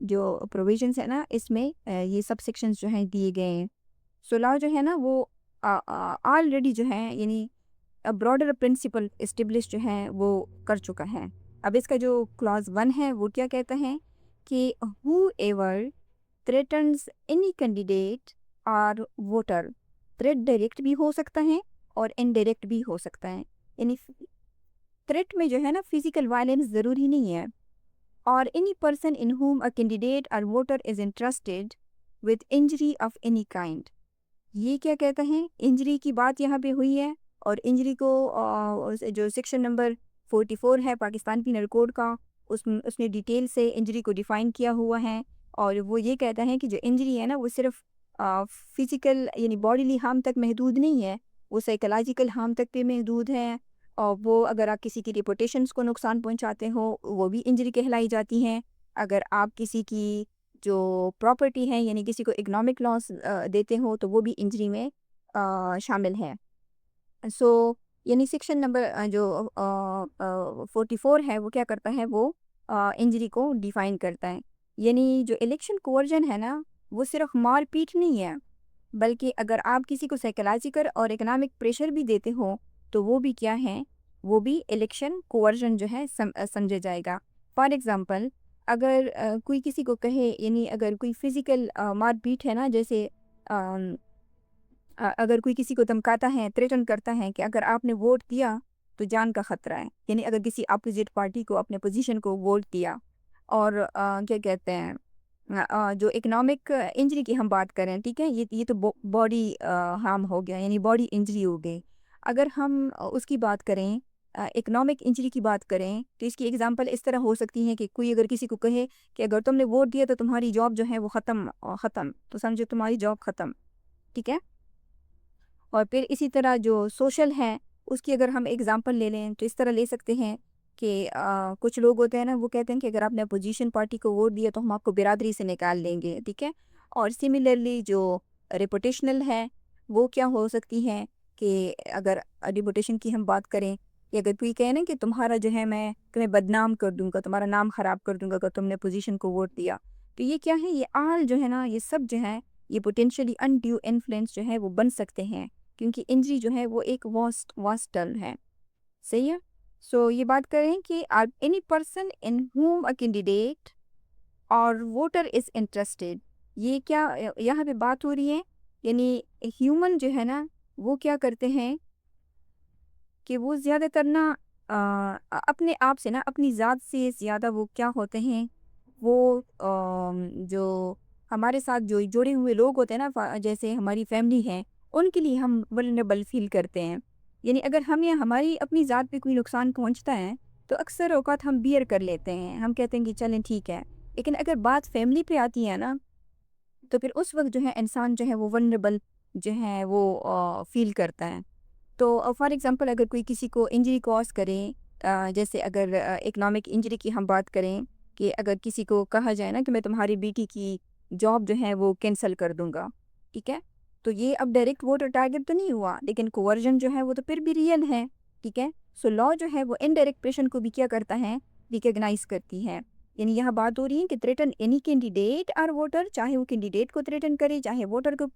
جو پروویژنس ہے نا اس میں یہ سب سیکشنز جو ہیں دیے گئے ہیں. سو لا جو ہے نا وہ آلریڈی جو ہے یعنی براڈر پرنسپل اسٹیبلش جو ہے وہ کر چکا ہے. اب اس کا جو کلاز 1 ہے وہ کیا کہتا ہے کہ ہو ever تھریٹنز any candidate or voter. Threat direct بھی ہو سکتا ہے اور انڈائریکٹ بھی ہو سکتا ہے. یعنی تھریٹ میں جو ہے نا فزیکل وائلنس ضروری نہیں ہے. اور any person in whom a candidate or voter is entrusted with injury of any kind. یہ کیا کہتا ہے؟ انجری کی بات یہاں پہ ہوئی ہے اور انجری کو جو سیکشن نمبر 44 ہے پاکستان پینل کوڈ کا اس نے ڈیٹیل سے انجری کو ڈیفائن کیا ہوا ہے. اور وہ یہ کہتا ہے کہ جو انجری ہے نا وہ صرف فزیکل یعنی باڈیلی ہارم تک محدود نہیں ہے, وہ سائیکولوجیکل ہارم تک بھی محدود ہے. اور وہ اگر آپ کسی کی ریپوٹیشنس کو نقصان پہنچاتے ہو وہ بھی انجری کہلائی جاتی ہیں. اگر آپ کسی کی جو پراپرٹی ہے یعنی کسی کو اکنامک لاس دیتے ہو تو وہ بھی انجری میں شامل ہے. سو یعنی سیکشن نمبر جو 44 ہے وہ کیا کرتا ہے, وہ انجری کو ڈیفائن کرتا ہے. یعنی جو الیکشن کوورژن ہے نا وہ صرف مار پیٹ نہیں ہے, بلکہ اگر آپ کسی کو سائیکولوجیکل اور اکنامک پریشر بھی دیتے ہو تو وہ بھی کیا ہے, وہ بھی الیکشن کوورژن جو ہے سمجھا جائے گا. فار ایگزامپل اگر کوئی کسی کو کہے یعنی اگر کوئی فزیکل مار پیٹ ہے نا, جیسے اگر کوئی کسی کو دھمکاتا ہے, تھریٹن کرتا ہے کہ اگر آپ نے ووٹ دیا تو جان کا خطرہ ہے. یعنی اگر کسی اپوزٹ پارٹی کو اپنے پوزیشن کو ووٹ دیا. اور کیا کہتے ہیں جو اکنامک انجری کی ہم بات کریں, ٹھیک ہے, یہ تو باڈی ہارم ہو گیا یعنی باڈی انجری ہو گئی. اگر ہم اس کی بات کریں اکنامک انجری کی بات کریں تو اس کی ایگزامپل اس طرح ہو سکتی ہے کہ کوئی اگر کسی کو کہے کہ اگر تم نے ووٹ دیا تو تمہاری جاب جو ہے وہ ختم تو سمجھو تمہاری جاب ختم, ٹھیک ہے. اور پھر اسی طرح جو سوشل ہے اس کی اگر ہم ایگزامپل لے لیں تو اس طرح لے سکتے ہیں کہ کچھ لوگ ہوتے ہیں نا وہ کہتے ہیں کہ اگر آپ نے اپوزیشن پارٹی کو ووٹ دیا تو ہم آپ کو برادری سے نکال دیں گے, ٹھیک ہے. اور سملرلی جو ریپوٹیشنل ہے وہ کیا ہو سکتی ہے کہ اگر ریپوٹیشن کی ہم بات کریں کہ اگر کوئی کہے نا کہ تمہارا جو ہے میں تمہیں بدنام کر دوں گا, تمہارا نام خراب کر دوں گا اگر تم نے پوزیشن کو ووٹ دیا, تو یہ کیا ہے, یہ آل جو ہے نا یہ سب جو ہے یہ پوٹینشلی انڈیو انفلوئنس جو ہے وہ بن سکتے ہیں کیونکہ انجری جو ہے وہ ایک واسٹل ہے. صحیح ہے. سو یہ بات کریں کہ any person in home a candidate or voter is interested, یہ کیا یہاں پہ بات ہو رہی ہے یعنی ہیومن جو ہے نا وہ کیا کرتے ہیں کہ وہ زیادہ تر نا اپنے آپ سے نا اپنی ذات سے زیادہ وہ کیا ہوتے ہیں, وہ جو ہمارے ساتھ جو جڑے ہوئے لوگ ہوتے ہیں نا جیسے ہماری فیملی ہے ان کے لیے ہم ولنریبل فیل کرتے ہیں. یعنی اگر ہم یا ہماری اپنی ذات پہ کوئی نقصان پہنچتا ہے تو اکثر اوقات ہم بیئر کر لیتے ہیں, ہم کہتے ہیں کہ چلیں ٹھیک ہے. لیکن اگر بات فیملی پہ آتی ہے نا تو پھر اس وقت جو ہے انسان جو ہے وہ ولنریبل جو ہے وہ فیل کرتا ہے. تو فار ایگزامپل اگر کوئی کسی کو انجری کاز کرے, جیسے اگر اکنامک انجری کی ہم بات کریں کہ اگر کسی کو کہا جائے نا کہ میں تمہاری بیٹی کی جاب جو ہے وہ کینسل کر دوں گا, ٹھیک ہے, تو یہ اب ڈائریکٹ ووٹر ٹارگٹ تو نہیں ہوا لیکن کوورژن جو ہے وہ تو پھر بھی ریئل ہے, ٹھیک ہے. سو لا جو ہے وہ انڈائریکٹ پریشن کو بھی کیا کرتا ہے, ریکگنائز کرتی ہے. یعنی یہاں بات ہو رہی ہے کہ threaten any candidate or voter, چاہے وہ کینڈیڈیٹ کو تھریٹن کرے چاہے ووٹر کو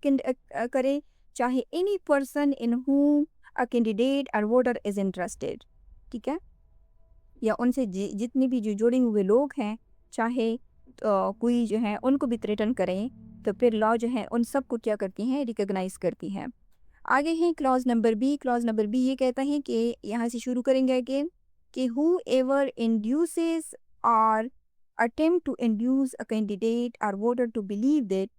کرے, چاہے any person in home a candidate or voter is interested, ٹھیک ہے, یا ان سے جتنے بھی جو جڑے ہوئے لوگ ہیں چاہے کوئی جو ہے ان کو بھی تھریٹن کریں تو پھر لا جو ہے ان سب کو کیا کرتی ہیں, ریکگنائز کرتی ہے. آگے ہیں clause number B. Clause number B یہ کہتا ہے کہ یہاں سے شروع کریں گے کہ who ever induces or attempt to induce a candidate or voter to believe that.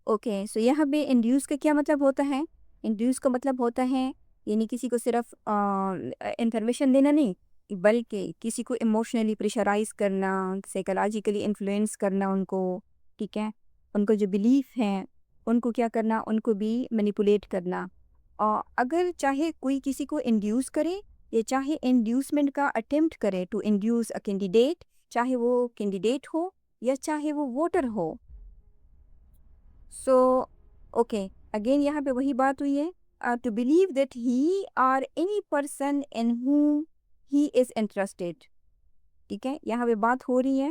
Okay, so یہاں پہ انڈیوس کا کیا مطلب ہوتا ہے, انڈیوس کا مطلب ہوتا ہے یعنی کسی کو صرف انفارمیشن دینا نہیں بلکہ کسی کو ایموشنلی پریشرائز کرنا, سائیکولوجیکلی انفلوئنس کرنا ان کو, ٹھیک ہے, ان کو جو بلیف ہیں ان کو کیا کرنا, ان کو بھی مینیپولیٹ کرنا. اگر چاہے کوئی کسی کو انڈیوس کرے یا چاہے انڈیوسمنٹ کا اٹیمپٹ کرے ٹو انڈیوس اے کینڈیڈیٹ, چاہے وہ کینڈیڈیٹ ہو یا چاہے وہ ووٹر ہو. سو اوکے, اگین یہاں پہ وہی بات ہوئی ہے, to believe that he or any person in whom he is interested, ٹھیک ہے. یہاں پہ بات ہو رہی ہے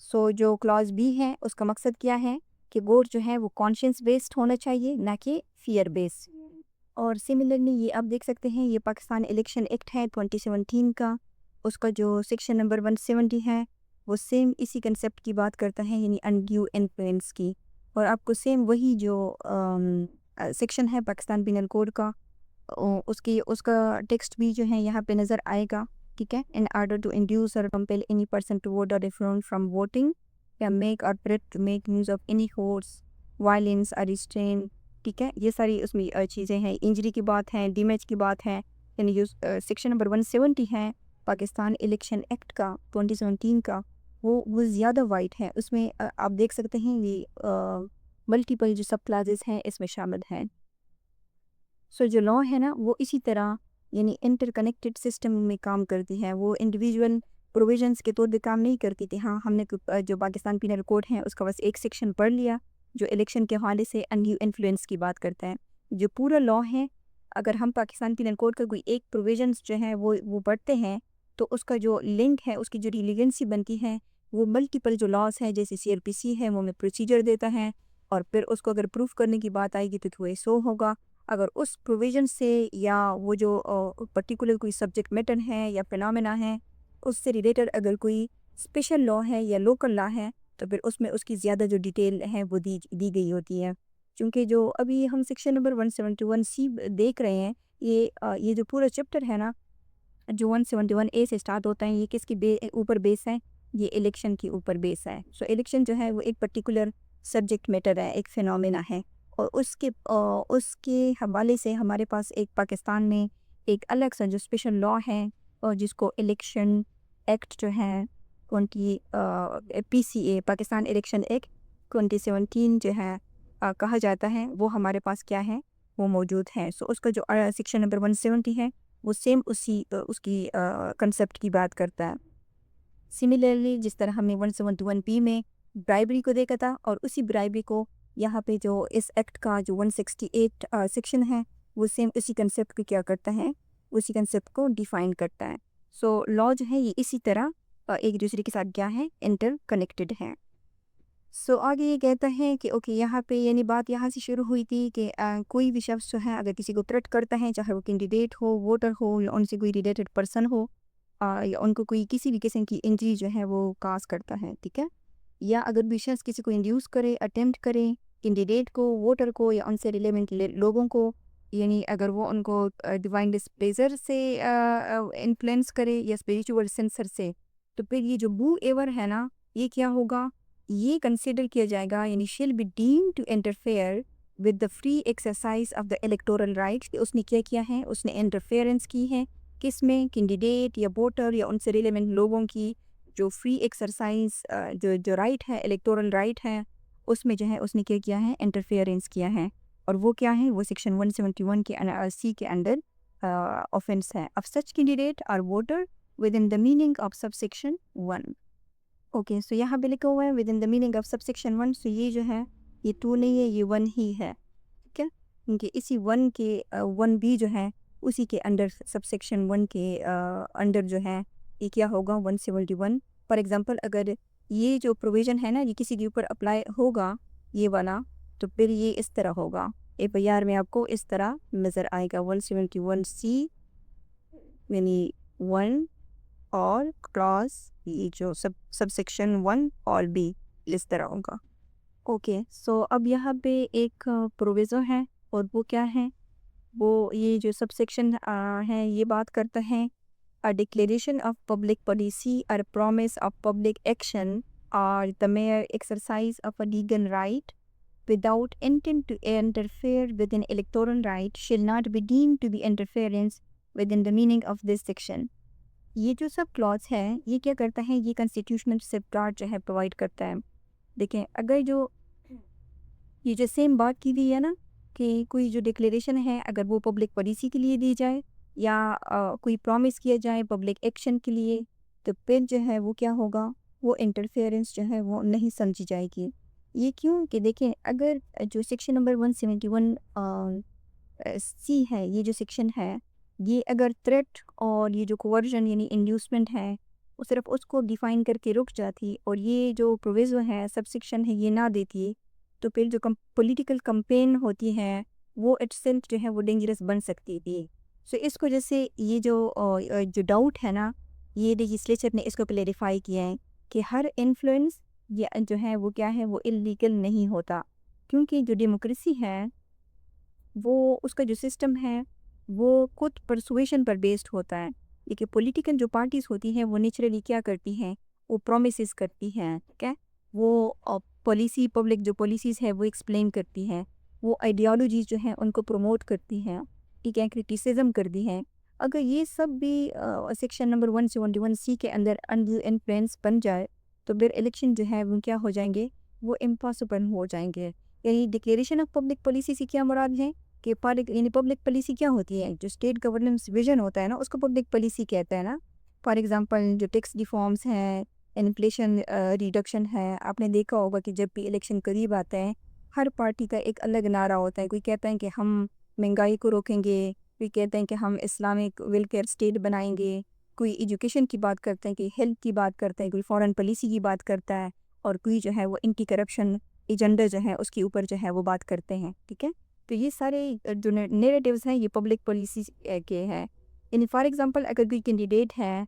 سو جو کلاز بی ہے اس کا مقصد کیا ہے کہ ووٹ جو ہے وہ کانشنس بیسڈ ہونا چاہیے نہ کہ فیئر بیسڈ. اور سملرلی یہ آپ دیکھ سکتے ہیں یہ پاکستان الیکشن ایکٹ ہے 2017 کا، اس کا جو سیکشن نمبر 170 ہے وہ سیم اسی کنسیپٹ کی بات کرتا ہے، یعنی انڈیو انفلوئنس کی. اور آپ کو سیم وہی جو سیکشن ہے پاکستان پینل کوڈ کا اس کا ٹیکسٹ بھی جو ہے یہاں پہ نظر آئے گا. ٹھیک ہے. In order to induce or compel any person to vote or refrain from voting یا میک اور پریٹ to make use of any force violence or restrain. ٹھیک ہے. یہ ساری اس میں چیزیں ہیں، انجری کی بات ہے، ڈیمیج کی بات ہے، یعنی جو سیکشن نمبر 170 ہے پاکستان الیکشن ایکٹ کا 2017 کا وہ زیادہ وائڈ ہے. اس میں آپ دیکھ سکتے ہیں یہ ملٹیپل جو سب کلاسز ہیں اس میں شامل ہیں. سو جو لا ہے نا وہ اسی طرح یعنی انٹر کنیکٹڈ سسٹم میں کام کرتی ہے، وہ انڈیویجول پروویژنس کے طور پہ کام نہیں کرتی تھی. ہاں، ہم نے جو پاکستان پینل کوڈ ہے اس کا بس ایک سیکشن پڑھ لیا جو الیکشن کے حوالے سے انڈیو انفلوئنس کی بات کرتا ہے. جو پورا لا ہے اگر ہم پاکستان پینل کوڈ کا کوئی ایک پروویژنس جو ہے وہ پڑھتے ہیں تو اس کا جو لنک ہے، اس کی جو ریلیونسی بنتی ہے وہ ملٹیپل جو لاس ہے جیسے CRPC ہے وہ ہمیں پروسیجر دیتا ہے، اور پھر اس کو اگر پروف کرنے کی بات آئے گی تو وہ سو ہوگا. اگر اس پروویژن سے یا وہ جو پرٹیکولر کوئی سبجیکٹ میٹر ہے یا فنامنا ہے اس سے ریلیٹڈ اگر کوئی اسپیشل لا ہے یا لوکل لا ہے تو پھر اس میں اس کی زیادہ جو ڈیٹیل ہے وہ دی گئی ہوتی ہے. چونکہ جو ابھی ہم سیکشن نمبر 171C دیکھ رہے ہیں یہ جو پورا چیپٹر ہے نا جو 171A سے اسٹارٹ ہوتا ہے یہ کس کی اوپر بیس ہے؟ یہ الیکشن کے اوپر بیس ہے. سو الیکشن جو ہے وہ ایک پرٹیکولر سبجیکٹ میٹر ہے، ایک فینومینا ہے، اور اس کے حوالے سے ہمارے پاس ایک پاکستان میں ایک الگ سا جو اسپیشل لا ہے اور جس کو الیکشن ایکٹ جو ہے 20 پاکستان الیکشن ایکٹ 2017 جو ہے کہا جاتا ہے، وہ ہمارے پاس کیا ہے وہ موجود ہے. سو اس کا جو سیکشن نمبر 170 ہے وہ سیم اس کی کنسیپٹ کی بات کرتا ہے. سملرلی جس طرح ہم نے 171P میں برائبری کو دیکھا تھا، اور اسی برائبری کو یہاں پہ جو اس ایکٹ کا جو 168 سیکشن ہے وہ سیم اسی کنسیپٹ کو کیا کرتا ہے، اسی کنسیپٹ کو ڈیفائن کرتا ہے. سو لا جو ہے یہ اسی طرح ایک دوسرے کے ساتھ کیا ہے انٹر کنیکٹڈ ہے. سو آگے یہ کہتا ہے کہ اوکے یہاں پہ یعنی بات یہاں سے شروع ہوئی تھی کہ کوئی بھی شخص جو ہے اگر کسی کو تھریٹ کرتا ہے، چاہے وہ کینڈیڈیٹ ہو، ووٹر ہو، یا ان سے کوئی ریلیٹڈ پرسن ہو، یا ان کو کوئی کسی بھی قسم کی انجری جو ہے وہ کاز کرتا ہے. ٹھیک ہے. یا اگر بھی شخص کسی کو انڈیوس کرے، اٹیمپٹ کرے کینڈیڈیٹ کو، ووٹر کو، یا ان سے ریلیونٹ لوگوں کو، یعنی اگر وہ ان کو ڈیوائن ڈسپلیزر سے انفلوئنس کرے یا اسپریچول سینسر سے، تو پھر یہ جو بو ایور ہے نا یہ کیا ہوگا، یہ کنسیڈر کیا جائے گا، یعنی shall be deem to interfere with the free exercise of the electoral rights. کہ اس نے کیا ہے، اس نے انٹرفیئرنس کی ہے کس میں، کینڈیڈیٹ یا ووٹر یا ان سے ریلیونٹ لوگوں کی جو فری ایکسرسائز جو رائٹ ہے، الیکٹورل رائٹ ہے، اس میں جو ہے اس نے کیا ہے انٹرفیئرنس کیا ہے. اور وہ کیا ہے، وہ سیکشن 171 کے C کے انڈر آفینس ہے of such candidate or voter within the meaning of sub section 1. Okay. So یہاں پہ لکھا ہوا ہے within the meaning of sub section 1. So یہ جو ہے یہ 2 نہیں ہے، یہ 1 ہی ہے. ٹھیک ہے. کیونکہ اسی 1 کے 1B جو ہے اسی کے انڈر سب سیکشن 1 کے انڈر جو ہے یہ کیا ہوگا 171. فار ایگزامپل اگر یہ جو پروویژن ہے نا یہ کسی کے اوپر اپلائی ہوگا یہ والا، تو پھر یہ اس طرح ہوگا. FIR میں آپ کو اس طرح نظر آئے گا 171C یعنی 1 اور کلاس یہ جو سب سیکشن 1 اور B اس طرح ہوگا. اوکے. سو اب یہاں پہ ایک پروویزو ہے اور وہ کیا ہے، وہ یہ جو سب سیکشن ہے یہ بات کرتا ہے a declaration of public policy or promise of public action or the mere exercise of a legal right without intent to interfere with an electoral right shall not be deemed to be interference within the meaning of this section. یہ جو سب Claus ہے یہ کیا کرتا ہے، یہ constitutional سیفگارڈ جو ہے پرووائڈ کرتا ہے. دیکھیں اگر جو یہ جو سیم بات کی گئی ہے نا کہ کوئی جو ڈکلیریشن ہے اگر وہ پبلک پالیسی کے لیے دی جائے یا کوئی پرومس کیا جائے پبلک ایکشن کے لیے، تو پھر جو ہے وہ کیا ہوگا، وہ انٹرفیئرنس جو ہے وہ نہیں سمجھی جائے گی. یہ کیوں کہ دیکھیں اگر جو سیکشن نمبر 171C ہے، یہ جو سیکشن ہے یہ اگر تھریٹ اور یہ جو کوورژن یعنی انڈیوسمنٹ ہے وہ صرف اس کو ڈیفائن کر کے رک جاتی اور یہ جو پروویزو ہے سب سیکشن ہے یہ نہ دیتی، تو پھر جو پولیٹیکل کمپین ہوتی ہے وہ اٹ سیلف جو ہے وہ ڈینجرس بن سکتی تھی۔ سو اس کو جیسے یہ جو ڈاؤٹ ہے نا، یہ لیجسلیچر نے اس کو کلیریفائی کیا ہے کہ ہر انفلوئنس یہ جو ہے وہ کیا ہے، وہ اللیگل نہیں ہوتا، کیونکہ جو ڈیموکریسی ہے وہ اس کا جو سسٹم ہے وہ خود پرسویشن پر بیسڈ ہوتا ہے، لیکن پولیٹیکل جو پارٹیز ہوتی ہیں وہ نیچرلی کیا کرتی ہیں، وہ پرومسز کرتی ہیں، ٹھیک ہے، وہ پالیسی پبلک جو پالیسیز ہے وہ ایکسپلین کرتی ہیں، وہ آئیڈیالوجیز جو ہیں ان کو پروموٹ کرتی ہیں، ٹھیک ہے، کرٹیسزم کرتی ہیں۔ اگر یہ سب بھی سیکشن نمبر 171C کے اندر انڈیو انفلوئنس بن جائے تو پھر الیکشن جو ہے وہ کیا ہو جائیں گے، وہ امپاسبل ہو جائیں گے۔ یعنی ڈکلیریشن آف پبلک پالیسی سے کیا مراد ہے کہ یعنی پبلک پالیسی کیا ہوتی ہے، جو اسٹیٹ گورننس ویژن ہوتا ہے نا اس کو پبلک پالیسی کہتا ہے نا۔ فار ایگزامپل جو ٹیکس ریفارمس ہیں، انفلیشن ریڈکشن ہے، آپ نے دیکھا ہوگا کہ جب بھی الیکشن قریب آتا ہے ہر پارٹی کا ایک الگ نعرہ ہوتا ہے، کوئی کہتا ہے کہ ہم مہنگائی کو روکیں گے، کوئی کہتے ہیں کہ ہم اسلامک ویلفیئر اسٹیٹ بنائیں گے، کوئی ایجوکیشن کی بات کرتے ہیں، کوئی ہیلتھ کی بات کرتا ہے، کوئی فارن پالیسی کی بات کرتا ہے، اور کوئی جو ہے وہ اینٹی کرپشن ایجنڈا جو ہے اس کے اوپر جو ہے وہ بات کرتے ہیں، ٹھیک ہے۔ تو یہ سارے جو نیریٹیوز ہیں یہ پبلک پالیسی کے ہیں۔ یعنی فار ایگزامپل اگر کوئی کینڈیڈیٹ ہے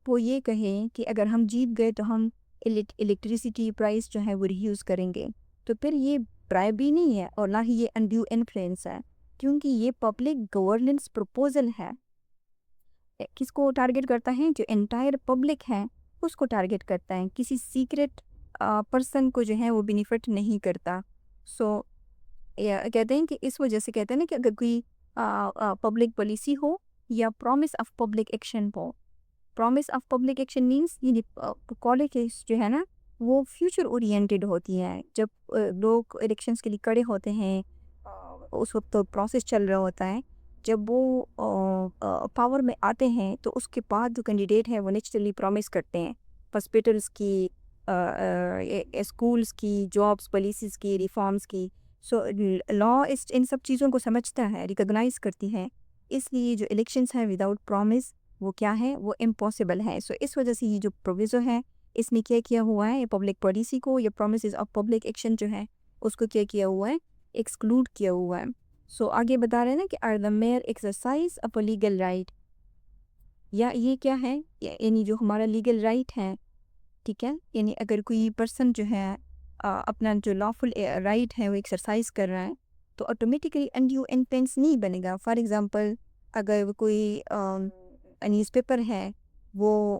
وہ یہ کہیں کہ اگر ہم جیت گئے تو ہم الیکٹریسٹی پرائس جو ہے وہ ریڈیوس کریں گے، تو پھر یہ برائبری نہیں ہے اور نہ ہی یہ انڈیو انفلوئنس ہے، کیونکہ یہ پبلک گورننس پروپوزل ہے۔ کس کو ٹارگٹ کرتا ہے؟ جو انٹائر پبلک ہے اس کو ٹارگٹ کرتا ہے، کسی سیکرٹ پرسن کو جو ہے وہ بینیفٹ نہیں کرتا۔ سو کہتے ہیں کہ اس وجہ سے کہتے ہیں نا کہ اگر کوئی پبلک پالیسی ہو یا promise of public action who, promise of public action means یعنی کالجز جو ہے نا وہ فیوچر اورینٹیڈ ہوتی ہیں۔ جب لوگ الیکشنز کے لیے کھڑے ہوتے ہیں اس وقت تو پروسیس چل رہا ہوتا ہے، جب وہ پاور میں آتے ہیں تو اس کے بعد جو کینڈیڈیٹ ہیں وہ نیچرلی پرومس کرتے ہیں ہاسپٹلس کی، اسکولس کی، جابس پالیسیز کی، ریفارمس کی۔ سو لا ان سب چیزوں کو سمجھتا ہے، ریکگنائز کرتی ہے، اس لیے جو الیکشنز ہیں وداؤٹ پرومس وہ کیا ہے، وہ امپاسبل ہے۔ سو اس وجہ سے یہ جو پروویزو ہے اس نے کیا ہوا ہے، یہ پبلک پالیسی کو یا پرومسز آف پبلک ایکشن جو ہے اس کو کیا ہوا ہے، ایکسکلوڈ کیا ہوا ہے۔ سو آگے بتا رہے ہیں نا کہ or the mere exercise of a legal right, یا یہ کیا ہے، یعنی جو ہمارا لیگل رائٹ ہے، ٹھیک ہے، یعنی اگر کوئی پرسن جو ہے اپنا جو لافل رائٹ ہے وہ ایکسرسائز کر رہا ہے تو آٹومیٹیکلی انڈیو انفلوئنس نہیں بنے گا۔ فار ایگزامپل اگر کوئی نیوز پیپر ہے وہ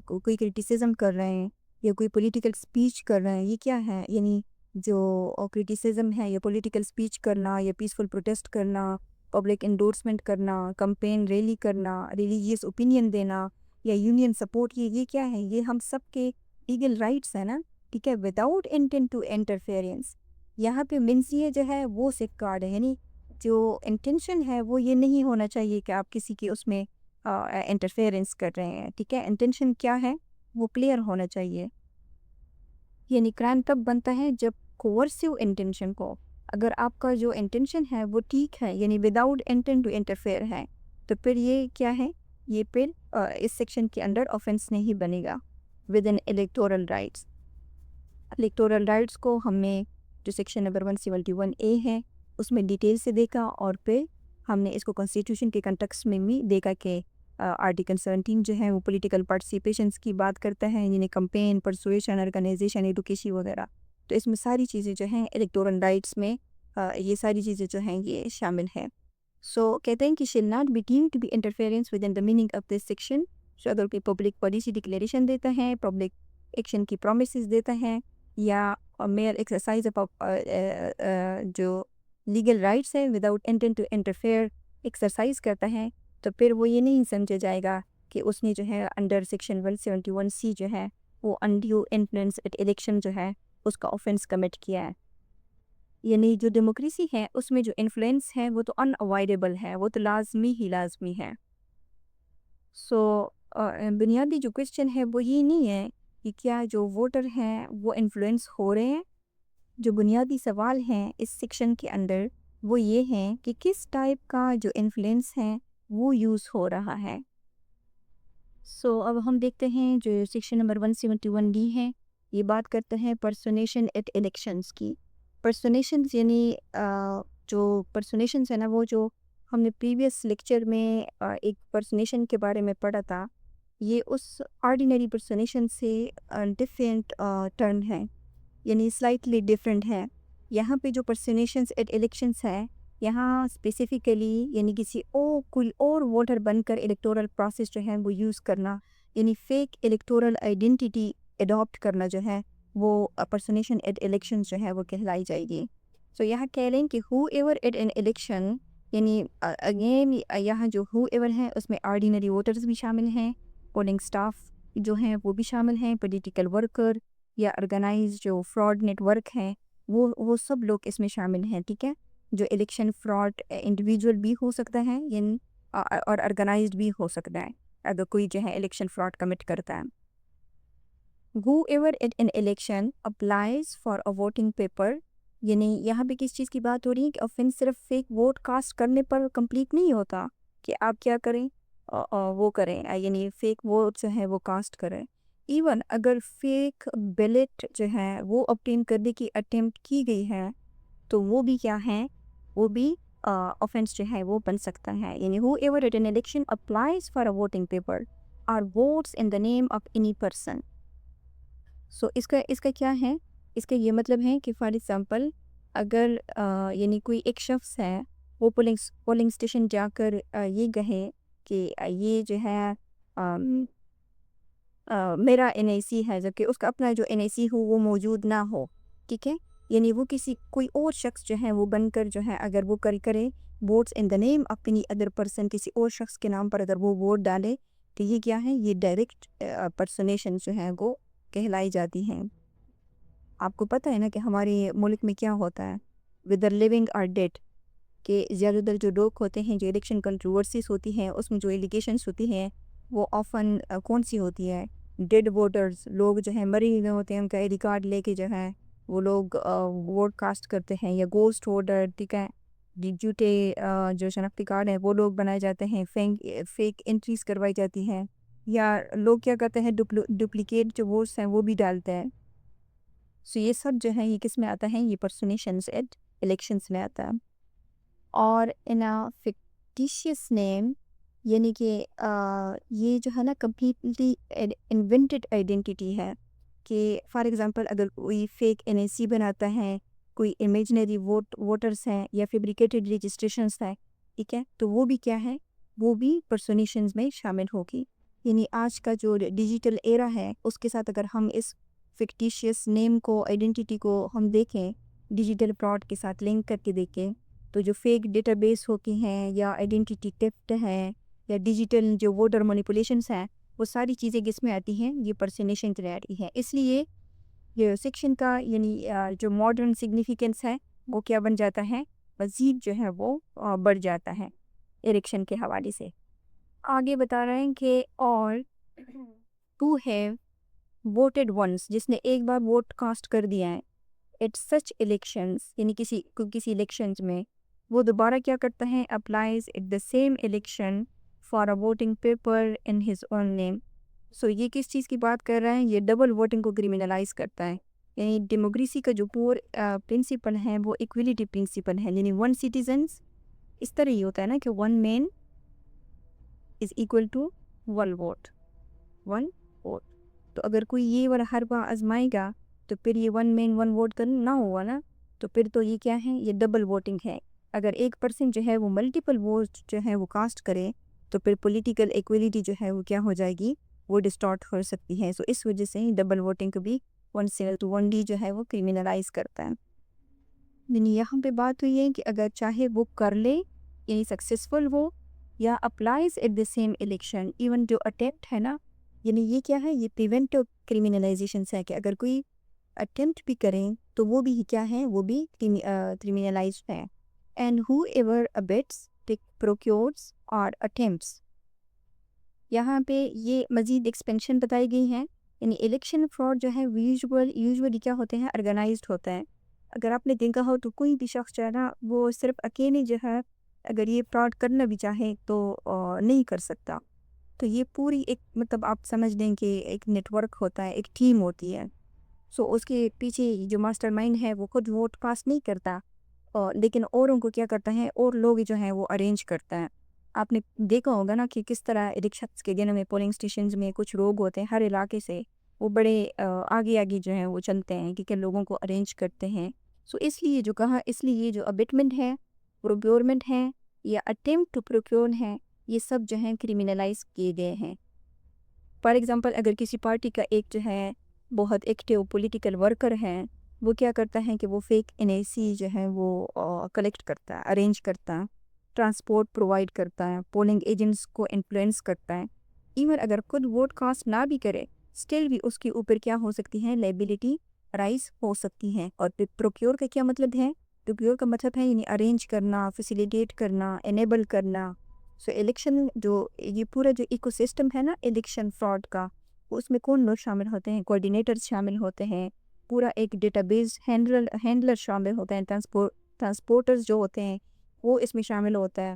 کوئی کرٹیسزم کر رہے ہیں یا کوئی پولیٹیکل سپیچ کر رہے ہیں، یہ کیا ہے، یعنی جو کرٹیسزم ہے یا پولیٹیکل سپیچ کرنا یا پیسفل پروٹیسٹ کرنا، پبلک انڈورسمنٹ کرنا، کمپین ریلی کرنا، ریلیجیس اوپینین دینا یا یونین سپورٹ، یہ کیا ہے، یہ ہم سب کے لیگل رائٹس ہیں نا، ٹھیک ہے، وداؤٹ انٹینٹ ٹو انٹرفیئرنس۔ یہاں پہ منسیہ جو ہے وہ سیف گارڈ ہے، یعنی جو انٹینشن ہے وہ یہ نہیں ہونا چاہیے کہ آپ کسی کی اس میں انٹرفیئرنس کر رہے ہیں، ٹھیک ہے، انٹینشن کیا ہے وہ کلیئر ہونا چاہیے۔ یعنی کرائم تب بنتا ہے جب کوورسیو انٹینشن کو، اگر آپ کا جو انٹینشن ہے وہ ٹھیک ہے یعنی وداؤٹ انٹینٹ ٹو انٹرفیئر ہے، تو پھر یہ کیا ہے، یہ پھر اس سیکشن کے انڈر آفینس نہیں بنے گا within electoral rights. Electoral rights کو ہم نے جو سیکشن نمبر 171A ہے اس میں ڈیٹیل سے دیکھا، اور پھر ہم نے اس کو کانسٹیٹیوشن کے کنٹیکسٹ میں بھی دیکھا کہ آرٹیکل 17 جو ہے وہ پولیٹیکل پارٹیسپیشنس کی بات کرتا ہے، یعنی کمپین، پرسویشن، آرگنائزیشن، ایڈوکیشن وغیرہ۔ تو اس میں ساری چیزیں جو ہیں الیکٹورل رائٹس میں یہ ساری چیزیں جو ہیں یہ شامل ہیں۔ سو کہتے ہیں کہ shall not be deemed to be interference within the meaning of this section. So اگر کوئی پبلک پالیسی ڈکلیریشن دیتا ہے، پبلک ایکشن کی پرومسز دیتا ہے، یا میئر ایکسرسائز جو لیگل رائٹس ہیں without intent to interfere exercise کرتا ہے، تو پھر وہ یہ نہیں سمجھا جائے گا کہ اس نے جو ہے انڈر سیکشن 171C جو ہے وہ انڈیو انفلوئنس ایٹ الیکشن جو ہے اس کا آفینس کمٹ کیا ہے۔ یعنی جو ڈیموکریسی ہے اس میں جو انفلوئنس ہے وہ تو ان اوائڈیبل ہے، وہ تو لازمی ہے۔ سو بنیادی جو کوشچن ہے وہ یہ نہیں ہے کہ کیا جو ووٹر ہیں وہ انفلوئنس ہو رہے ہیں، جو بنیادی سوال ہیں اس سیکشن کے اندر وہ یہ ہیں کہ کس ٹائپ کا جو انفلوئنس ہے وہ یوز ہو رہا ہے۔ سو اب ہم دیکھتے ہیں جو سیکشن نمبر 171D ہے، یہ بات کرتا ہے پرسونیشن ایٹ الیکشنز کی۔ پرسونیشنز یعنی جو پرسونیشنز ہے نا، وہ جو ہم نے پریویس لیکچر میں ایک پرسونیشن کے بارے میں پڑھا تھا، یہ اس آرڈینری پرسونیشن سے ڈفرینٹ ٹرم ہے، یعنی سلائٹلی ڈفرینٹ ہے۔ یہاں پہ جو پرسونیشنز ایٹ الیکشنز ہے، یہاں اسپیسیفکلی یعنی کوئی اور ووٹر بن کر الیکٹورل پروسیس جو ہے وہ یوز کرنا، یعنی فیک الیکٹورل آئیڈینٹی اڈاپٹ کرنا جو ہے وہ پرسونیشن ایٹ الیکشنز جو ہے وہ کہلائی جائے گی۔ سو یہاں کہہ لیں کہ ہو ایور ایٹ این الیکشن، یعنی اگین یہاں جو ہو ایور ہے اس میں آرڈینری ووٹرز بھی شامل ہیں، پولنگ سٹاف جو ہیں وہ بھی شامل ہیں، پولیٹیکل ورکر یا آرگنائز جو فراڈ نیٹ ورک ہیں وہ سب لوگ اس میں شامل ہیں، ٹھیک ہے۔ جو الیکشن فراڈ انڈیویجول بھی ہو سکتا ہے یعنی اور آرگنائزڈ بھی ہو سکتا ہے اگر کوئی جو ہے الیکشن فراڈ کمٹ کرتا ہے۔ Whoever at an election applies for a voting paper، یعنی یہاں پہ کس چیز کی بات ہو رہی ہے کہ آفینس صرف فیک ووٹ کاسٹ کرنے پر کمپلیٹ نہیں ہوتا کہ آپ کیا کریں وہ کریں، یعنی فیک ووٹ جو ہے وہ کاسٹ کریں۔ ایون اگر فیک بیلٹ جو ہے وہ obtain کرنے کی اٹیمپٹ کی گئی ہے تو وہ بھی کیا ہے، وہ بھی آفینس جو ہے وہ بن سکتا ہے۔ یعنی whoever at an election applies for a voting paper or votes in the name of any person۔ سو اس کا کیا ہے، اس کا یہ مطلب ہے کہ فار ایگزامپل اگر یعنی کوئی ایک شخص ہے وہ پولنگ اسٹیشن جا کر یہ کہے کہ یہ جو ہے میرا NIC ہے، جبکہ اس کا اپنا جو NIC ہو وہ موجود نہ ہو، ٹھیک ہے، یعنی وہ کوئی اور شخص جو ہے وہ بن کر جو ہے اگر وہ کرے votes in the name of any other person, کسی اور شخص کے نام پر اگر وہ ووٹ ڈالے تو یہ کیا ہے، یہ ڈائریکٹ پرسونیشن جو ہے وہ کہلائی جاتی ہیں۔ آپ کو پتہ ہے نا کہ ہمارے ملک میں کیا ہوتا ہے whether living or dead، کہ زیادہ تر جو لوگ ہوتے ہیں جو الیکشن کنٹروورسیز ہوتی ہیں اس میں جو ایلیگیشنس ہوتی ہیں وہ آفن کون سی ہوتی ہے، ڈیڈ ووٹرز، لوگ جو ہیں مرے ہوئے ہوتے ہیں، ان کا آئی ڈی کارڈ لے کے جو ہے وہ لوگ ووٹ کاسٹ کرتے ہیں، یا گوسٹ ووٹر، ٹھیک ہے، جھوٹے جو شناختی کارڈ ہیں وہ لوگ بنائے جاتے ہیں، فیک انٹریز کروائی جاتی ہیں، یا لوگ کیا کرتے ہیں ڈپلیکیٹ جو ووٹس ہیں وہ بھی ڈالتے ہیں۔ سو یہ سب جو ہے یہ کس میں آتا ہے، یہ پرسونیشنز ایٹ الیکشنز میں آتا ہے۔ اور ان فکٹیشیس نیم، یعنی کہ یہ جو ہے نا کمپلیٹلی انوینٹڈ آئیڈینٹی ہے، کہ فار ایگزامپل اگر کوئی فیک NIC بناتا ہے، کوئی امیجنری ووٹرس ہیں یا فیبریکیٹڈ رجسٹریشنس ہیں، ٹھیک ہے، تو وہ بھی کیا ہے، وہ بھی پرسونیشنز میں شامل ہوگی۔ یعنی آج کا جو ڈیجیٹل ایرا ہے اس کے ساتھ اگر ہم اس فکٹیشیس نیم کو، آئیڈینٹی کو ہم دیکھیں، ڈیجیٹل فراڈ کے ساتھ لنک کر کے دیکھیں، تو جو فیک ڈیٹا بیس ہوتی ہیں یا آئیڈینٹی ٹیفٹ ہے یا ڈیجیٹل جو ووٹر مینیپولیشنس ہیں، وہ ساری چیزیں کس میں آتی ہیں، یہ پرسونیشن میں آتی ہیں۔ اس لیے یہ سیکشن کا یعنی جو ماڈرن سگنیفیکنس ہے وہ کیا بن جاتا ہے، مزید جو ہے وہ بڑھ جاتا ہے الیکشن کے حوالے سے۔ آگے بتا رہے ہیں کہ اور ٹو ہیو ووٹڈ ونس، جس نے ایک بار ووٹ کاسٹ کر دیا ہے، ایٹ سچ الیکشنز، یعنی کسی الیکشنز میں وہ دوبارہ کیا کرتا ہے، applies at the same election for a voting paper in his own name. So یہ کس چیز کی بات کر رہے ہیں، یہ ڈبل ووٹنگ کو کرمینلائز کرتا ہے۔ یعنی ڈیموکریسی کا جو پور پرنسپل ہے وہ ایکویلٹی پرنسپل ہے، یعنی ون سٹیزنز، اس طرح ہی ہوتا ہے نا کہ one man is equal to one vote. تو اگر کوئی یہ والا ہر بار آزمائے گا تو پھر یہ ون مین ون ووٹ کا نہ ہوا نا، تو پھر تو یہ کیا ہے، یہ ڈبل ووٹنگ ہے۔ اگر ایک پرسن جو ہے وہ ملٹیپل ووٹ جو ہے وہ کاسٹ کرے تو پھر پولیٹیکل ایکویلٹی جو ہے وہ کیا ہو جائے گی، وہ ڈسٹارٹ ہو سکتی ہے۔ سو اس وجہ سے ڈبل ووٹنگ کو بھی 171D جو ہے وہ کرمینلائز کرتا ہے۔ یعنی یہاں پہ بات ہوئی ہے کہ اگر چاہے وہ کر لے یعنی سکسیسفل ہو، یا applies at the same election, even جو اٹیمپٹ ہے نا، یعنی یہ کیا ہے، یہ پریونٹو کرمینلائزیشنس ہے کہ اگر کوئی اٹیمپٹ بھی کریں تو وہ بھی کیا ہے، وہ بھی کرمینلائزڈ ہے۔ اینڈ ہو ایور ابیٹس، پروکیورس اور اٹیمپٹس، یہاں پہ یہ مزید ایکسپینشن بتائی گئی ہے۔ یعنی الیکشن فراڈ جو ہے یوزولی کیا ہوتے ہیں، آرگنائزڈ ہوتا ہے۔ اگر آپ نے دیکھا ہو تو کوئی بھی شخص جو ہے نا وہ صرف اکیلے جو ہے اگر یہ فراڈ کرنا بھی چاہے تو نہیں کر سکتا، تو یہ پوری ایک مطلب آپ سمجھ لیں کہ ایک نیٹ ورک ہوتا ہے، ایک ٹیم ہوتی ہے. سو اس کے پیچھے جو ماسٹر مائنڈ ہے وہ خود ووٹ پاس نہیں کرتا، لیکن اوروں کو کیا کرتا ہے، اور لوگ جو ہیں وہ ارینج کرتا ہے. آپ نے دیکھا ہوگا نا کہ کس طرح الیکشنس کے دنوں میں پولنگ اسٹیشنز میں کچھ لوگ ہوتے ہیں ہر علاقے سے، وہ بڑے آگے آگے جو ہیں وہ چلتے ہیں کہ لوگوں کو ارینج کرتے ہیں. سو اس لیے جو کہا، اس لیے جو ابٹمنٹ ہے، پروکیورمنٹ ہے یا اٹیمپٹ ٹو پروکیور ہے، یہ سب جو ہیں کریمنلائز کیے گئے ہیں. فار ایگزامپل اگر کسی پارٹی کا ایک جو ہے بہت ایکٹیو پولیٹیکل ورکر ہے، وہ کیا کرتا ہے کہ وہ فیک این اے سی جو ہے وہ کلیکٹ کرتا ہے، ارینج کرتا ہے، ٹرانسپورٹ پرووائڈ کرتا ہے، پولنگ ایجنٹس کو انفلوئنس کرتا ہے. ایون اگر خود ووٹ کاسٹ نہ بھی کرے، اسٹل بھی اس کے اوپر کیا ہو سکتی ہے، لائبلٹی رائز ہو سکتی ہے. اور پروکیور کا کیا مطلب ہے؟ پروکیور کا مطلب ہے یعنی ارینج کرنا، فیسیلیٹیٹ کرنا، انیبل کرنا. سو الیکشن جو یہ پورا جو ایکو سسٹم ہے نا الیکشن فراڈ کا، اس میں کون لوگ شامل ہوتے ہیں؟ کوآرڈینیٹرز شامل ہوتے ہیں، پورا ایک ڈیٹا بیس ہینڈلر شامل ہوتے ہیں، ٹرانسپورٹرز جو ہوتے ہیں وہ اس میں شامل ہوتا ہے.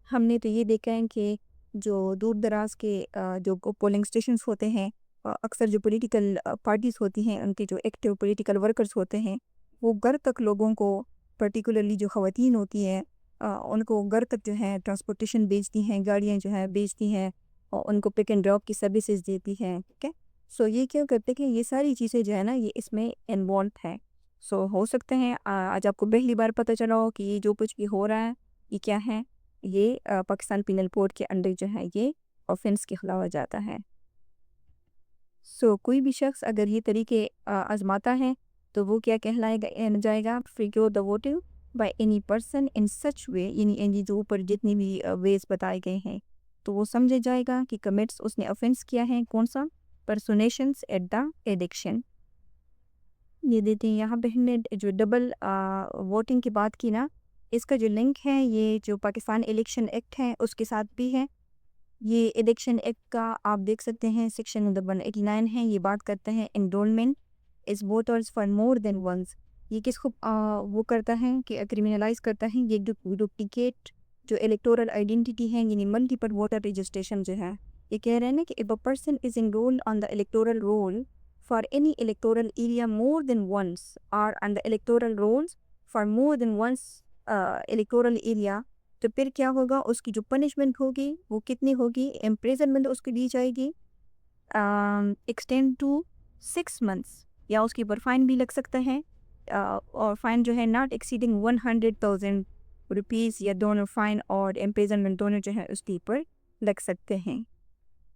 ہم نے تو یہ دیکھا ہے کہ جو دور دراز کے جو پولنگ اسٹیشنز ہوتے ہیں، اکثر جو پولیٹیکل پارٹیز ہوتی ہیں، ان کے جو ایکٹیو پولیٹیکل ورکرز ہوتے ہیں، وہ گھر تک لوگوں کو، پرٹیکولرلی جو خواتین ہوتی ہیں، ان کو گھر تک جو ہے ٹرانسپورٹیشن بیچتی ہیں، گاڑیاں جو ہے بیچتی ہیں، اور ان کو پک اینڈ ڈراپ کی سروسز دیتی ہیں. ٹھیک ہے. سو یہ کیا کرتے کہ یہ ساری چیزیں جو ہے نا یہ اس میں انوالو ہے. سو ہو سکتے ہیں آج آپ کو پہلی بار پتہ چلا ہو کہ یہ جو کچھ بھی ہو رہا ہے یہ کیا ہے، یہ پاکستان پینل کوڈ کے انڈر جو ہے یہ آفینس کے خلاف جاتا ہے. سو کوئی بھی شخص اگر یہ طریقے آزماتا ہے تو وہ کیا کہلائے جائے گا، procure the voting by any person in such way, یعنی جو اوپر جتنی بھی ویز بتائے گئے ہیں تو وہ سمجھے جائے گا کہ کمٹس اس نے آفینس کیا ہے. کون سا؟ پرسونیشنز ایٹ دا الیکشن. یہ دیتے ہیں یہاں پہ ہم نے جو ڈبل ووٹنگ کی بات کی نا، اس کا جو لنک ہے یہ جو پاکستان الیکشن ایکٹ ہے اس کے ساتھ بھی ہے. یہ الیکشن ایکٹ کا آپ دیکھ سکتے ہیں سیکشن نمبر 189 ہے، یہ بات کرتا ہے enrolment as voters for more than once. یہ کس کو وہ کرتا ہے کہ کریمنلائز کرتا ہے یہ ڈپلیکیٹ جو الیکٹورل آئیڈینٹی ہے، یعنی ملٹیپل ووٹر رجسٹریشن جو ہے. یہ کہہ رہے ہیں نا کہ if a person is enrolled on the electoral roll for any electoral area more than once or on the electoral rolls for more than once electoral area، تو پھر کیا ہوگا، اس کی جو پنشمنٹ ہوگی وہ کتنی ہوگی، امپریزنمنٹ اس کو دی جائے گی ایکسٹینڈ ٹو 6 months، یا اس کے اوپر فائن بھی لگ سکتا ہے، اور فائن جو ہے ناٹ ایکسیڈنگ 100,000 روپیز، یا دونوں فائن اور امپریزنمنٹ دونوں جو ہے اس کے اوپر لگ سکتے ہیں.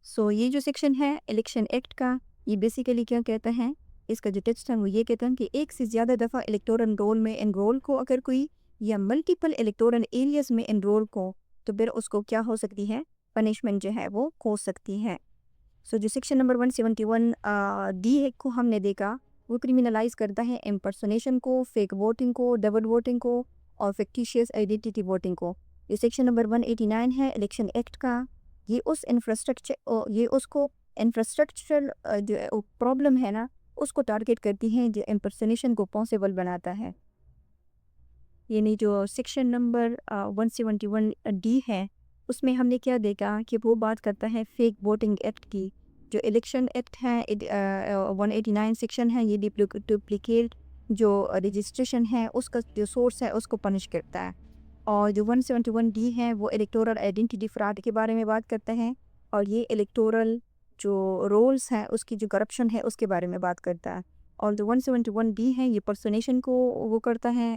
سو یہ جو سیکشن ہے الیکشن ایکٹ کا، یہ بیسیکلی کیا کہتا ہے، اس کا جو ٹیکسٹ ہے وہ یہ کہتا ہے کہ ایک سے زیادہ دفعہ الیکٹورل رول میں انرول کو اگر کوئی، یا ملٹیپل الیکٹورل ایریاز میں انرول کو، تو پھر اس کو کیا ہو سکتی ہے، پنشمنٹ جو ہے وہ ہو سکتی ہے. سو جو سیکشن نمبر 171 ڈی کو ہم نے دیکھا، وہ کریمنلائز کرتا ہے امپرسونیشن کو، فیک ووٹنگ کو، ڈبل ووٹنگ کو، اور فکٹیشیس آئیڈینٹی ووٹنگ کو. یہ سیکشن نمبر 189 ہے الیکشن ایکٹ کا. یہ اس انفراسٹرکچرل جو پرابلم ہے نا اس کو ٹارگیٹ کرتی ہیں جو امپرسونیشن کو پاسبل بناتا ہے. یعنی جو سیکشن نمبر 171 ڈی ہے اس میں ہم نے کیا دیکھا کہ وہ بات کرتا ہے فیک ووٹنگ ایکٹ کی. جو الیکشن ایکٹ ہے 189 سیکشن ہے، یہ ڈپلیکیٹ جو رجسٹریشن ہے اس کا جو سورس ہے اس کو پنش کرتا ہے. اور جو 171 ڈی ہے وہ الیکٹورل آئیڈینٹی فراڈ کے بارے میں بات کرتے ہیں، اور یہ الیکٹورل جو رولز ہیں اس کی جو کرپشن ہے اس کے بارے میں بات کرتا ہے. اور جو 171 ڈی ہے یہ پرسونیشن کو وہ کرتا ہے،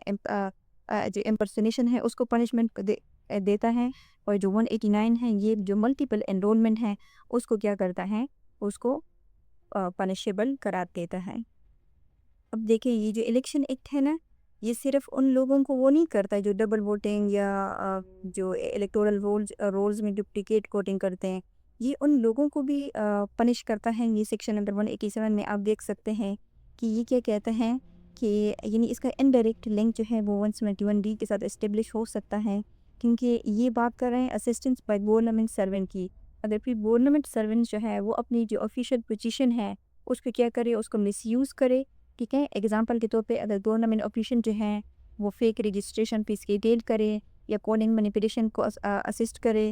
جو امپرسونیشن ہے اس کو پنشمنٹ دیتا ہے. اور جو 189 ہے یہ جو ملٹیپل انرولمنٹ ہے اس کو کیا کرتا ہے، اس کو پنشیبل قرار دیتا ہے. اب دیکھیں یہ جو الیکشن ایکٹ ہے نا، یہ صرف ان لوگوں کو وہ نہیں کرتا جو ڈبل ووٹنگ یا جو الیکٹورل رولز میں ڈپلیکیٹ ووٹنگ کرتے ہیں، یہ ان لوگوں کو بھی پنش کرتا ہے. یہ سیکشن نمبر 187 میں آپ دیکھ سکتے ہیں کہ یہ کیا کہتا ہے کہ یعنی اس کا انڈائریکٹ لنک جو ہے وہ 171 ڈی کے ساتھ اسٹیبلش ہو سکتا ہے، کیونکہ یہ بات کر رہے ہیں اسسٹنس بائی گورنمنٹ سرونٹ کی. اگر پھر گورنمنٹ سرونٹ جو ہے وہ اپنی جو آفیشیل پوزیشن ہے اس کو کیا کرے، اس کو مس یوز کرے. ٹھیک ہے. ایگزامپل کے طور پہ اگر گورنمنٹ آفیشین جو ہیں وہ فیک رجسٹریشن فیس کی ڈیل کرے یا کالنگ مینیپولیشن کو اسسٹ کرے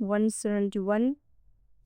171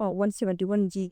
171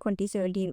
2017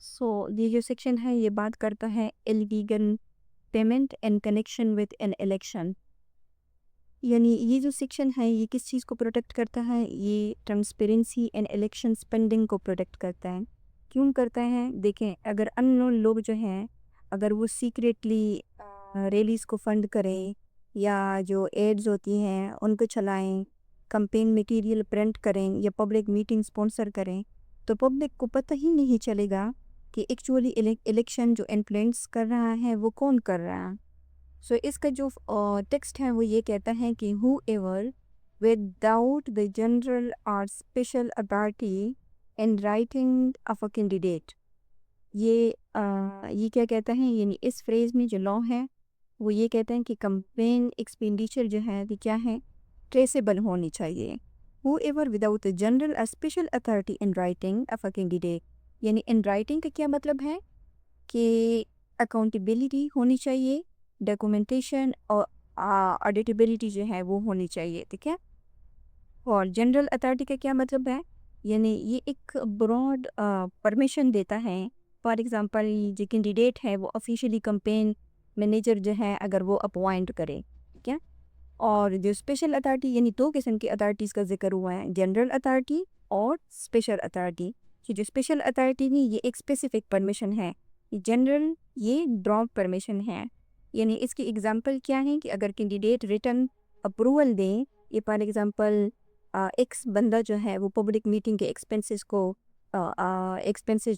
سو یہ جو سیکشن ہے یہ بات کرتا ہے illegal payment in connection with an election. یعنی یہ جو سیکشن ہے یہ کس چیز کو پروٹیکٹ کرتا ہے؟ یہ ٹرانسپیرنسی ان الیکشن اسپینڈنگ کو پروٹیکٹ کرتا ہے. کیوں کرتا ہے؟ دیکھیں، اگر ان نون لوگ جو ہیں اگر وہ سیکریٹلی ریلیز کو فنڈ کریں یا جو ایڈز ہوتی ہیں ان کو چلائیں، کمپین میٹیریل پرنٹ کریں یا پبلک میٹنگ اسپانسر کریں، تو پبلک کو پتہ ہی نہیں چلے گا کہ ایکچولی الیکشن جو انفلوئنس کر رہا ہے وہ کون کر رہا ہے. سو اس کا جو ٹیکسٹ ہے وہ یہ کہتا ہے کہ ہو ایور وداؤٹ دا جنرل اور special authority in writing of a candidate. یہ کیا کہتا ہے؟ یعنی اس فریز میں جو لا ہے وہ یہ کہتا ہے کہ کمپین ایکسپینڈیچر جو ہے وہ کیا ہے؟ ٹریسیبل ہونی چاہیے. ہو ایور وداؤٹ جنرل اور special authority in writing of a candidate. یعنی ان رائٹنگ کا کیا مطلب ہے کہ اکاؤنٹیبلٹی ہونی چاہیے، ڈاکومنٹیشن اور آڈیٹیبلٹی جو ہے وہ ہونی چاہیے. ٹھیک ہے. اور جنرل اتھارٹی کا کیا مطلب ہے؟ یعنی یہ ایک براڈ پرمیشن دیتا ہے. فار ایگزامپل جو کینڈیڈیٹ ہے وہ آفیشیلی کمپین مینیجر جو ہے اگر وہ اپوائنٹ کرے. ٹھیک ہے. اور جو اسپیشل اتھارٹی، یعنی دو قسم کی اتھارٹیز کا ذکر ہوا ہے، جنرل اتھارٹی اور اسپیشل اتھارٹی. جو اسپیشل اتھارٹی نہیں، یہ ایک اسپیسیفک پرمیشن ہے. جنرل یہ براڈ پرمیشن ہے. یعنی اس کی ایگزامپل کیا ہے کہ اگر کینڈیڈیٹ ریٹن اپروول دیں، یہ فار ایگزامپل ایکس بندہ جو ہے وہ پبلک میٹنگ کے ایکسپنسز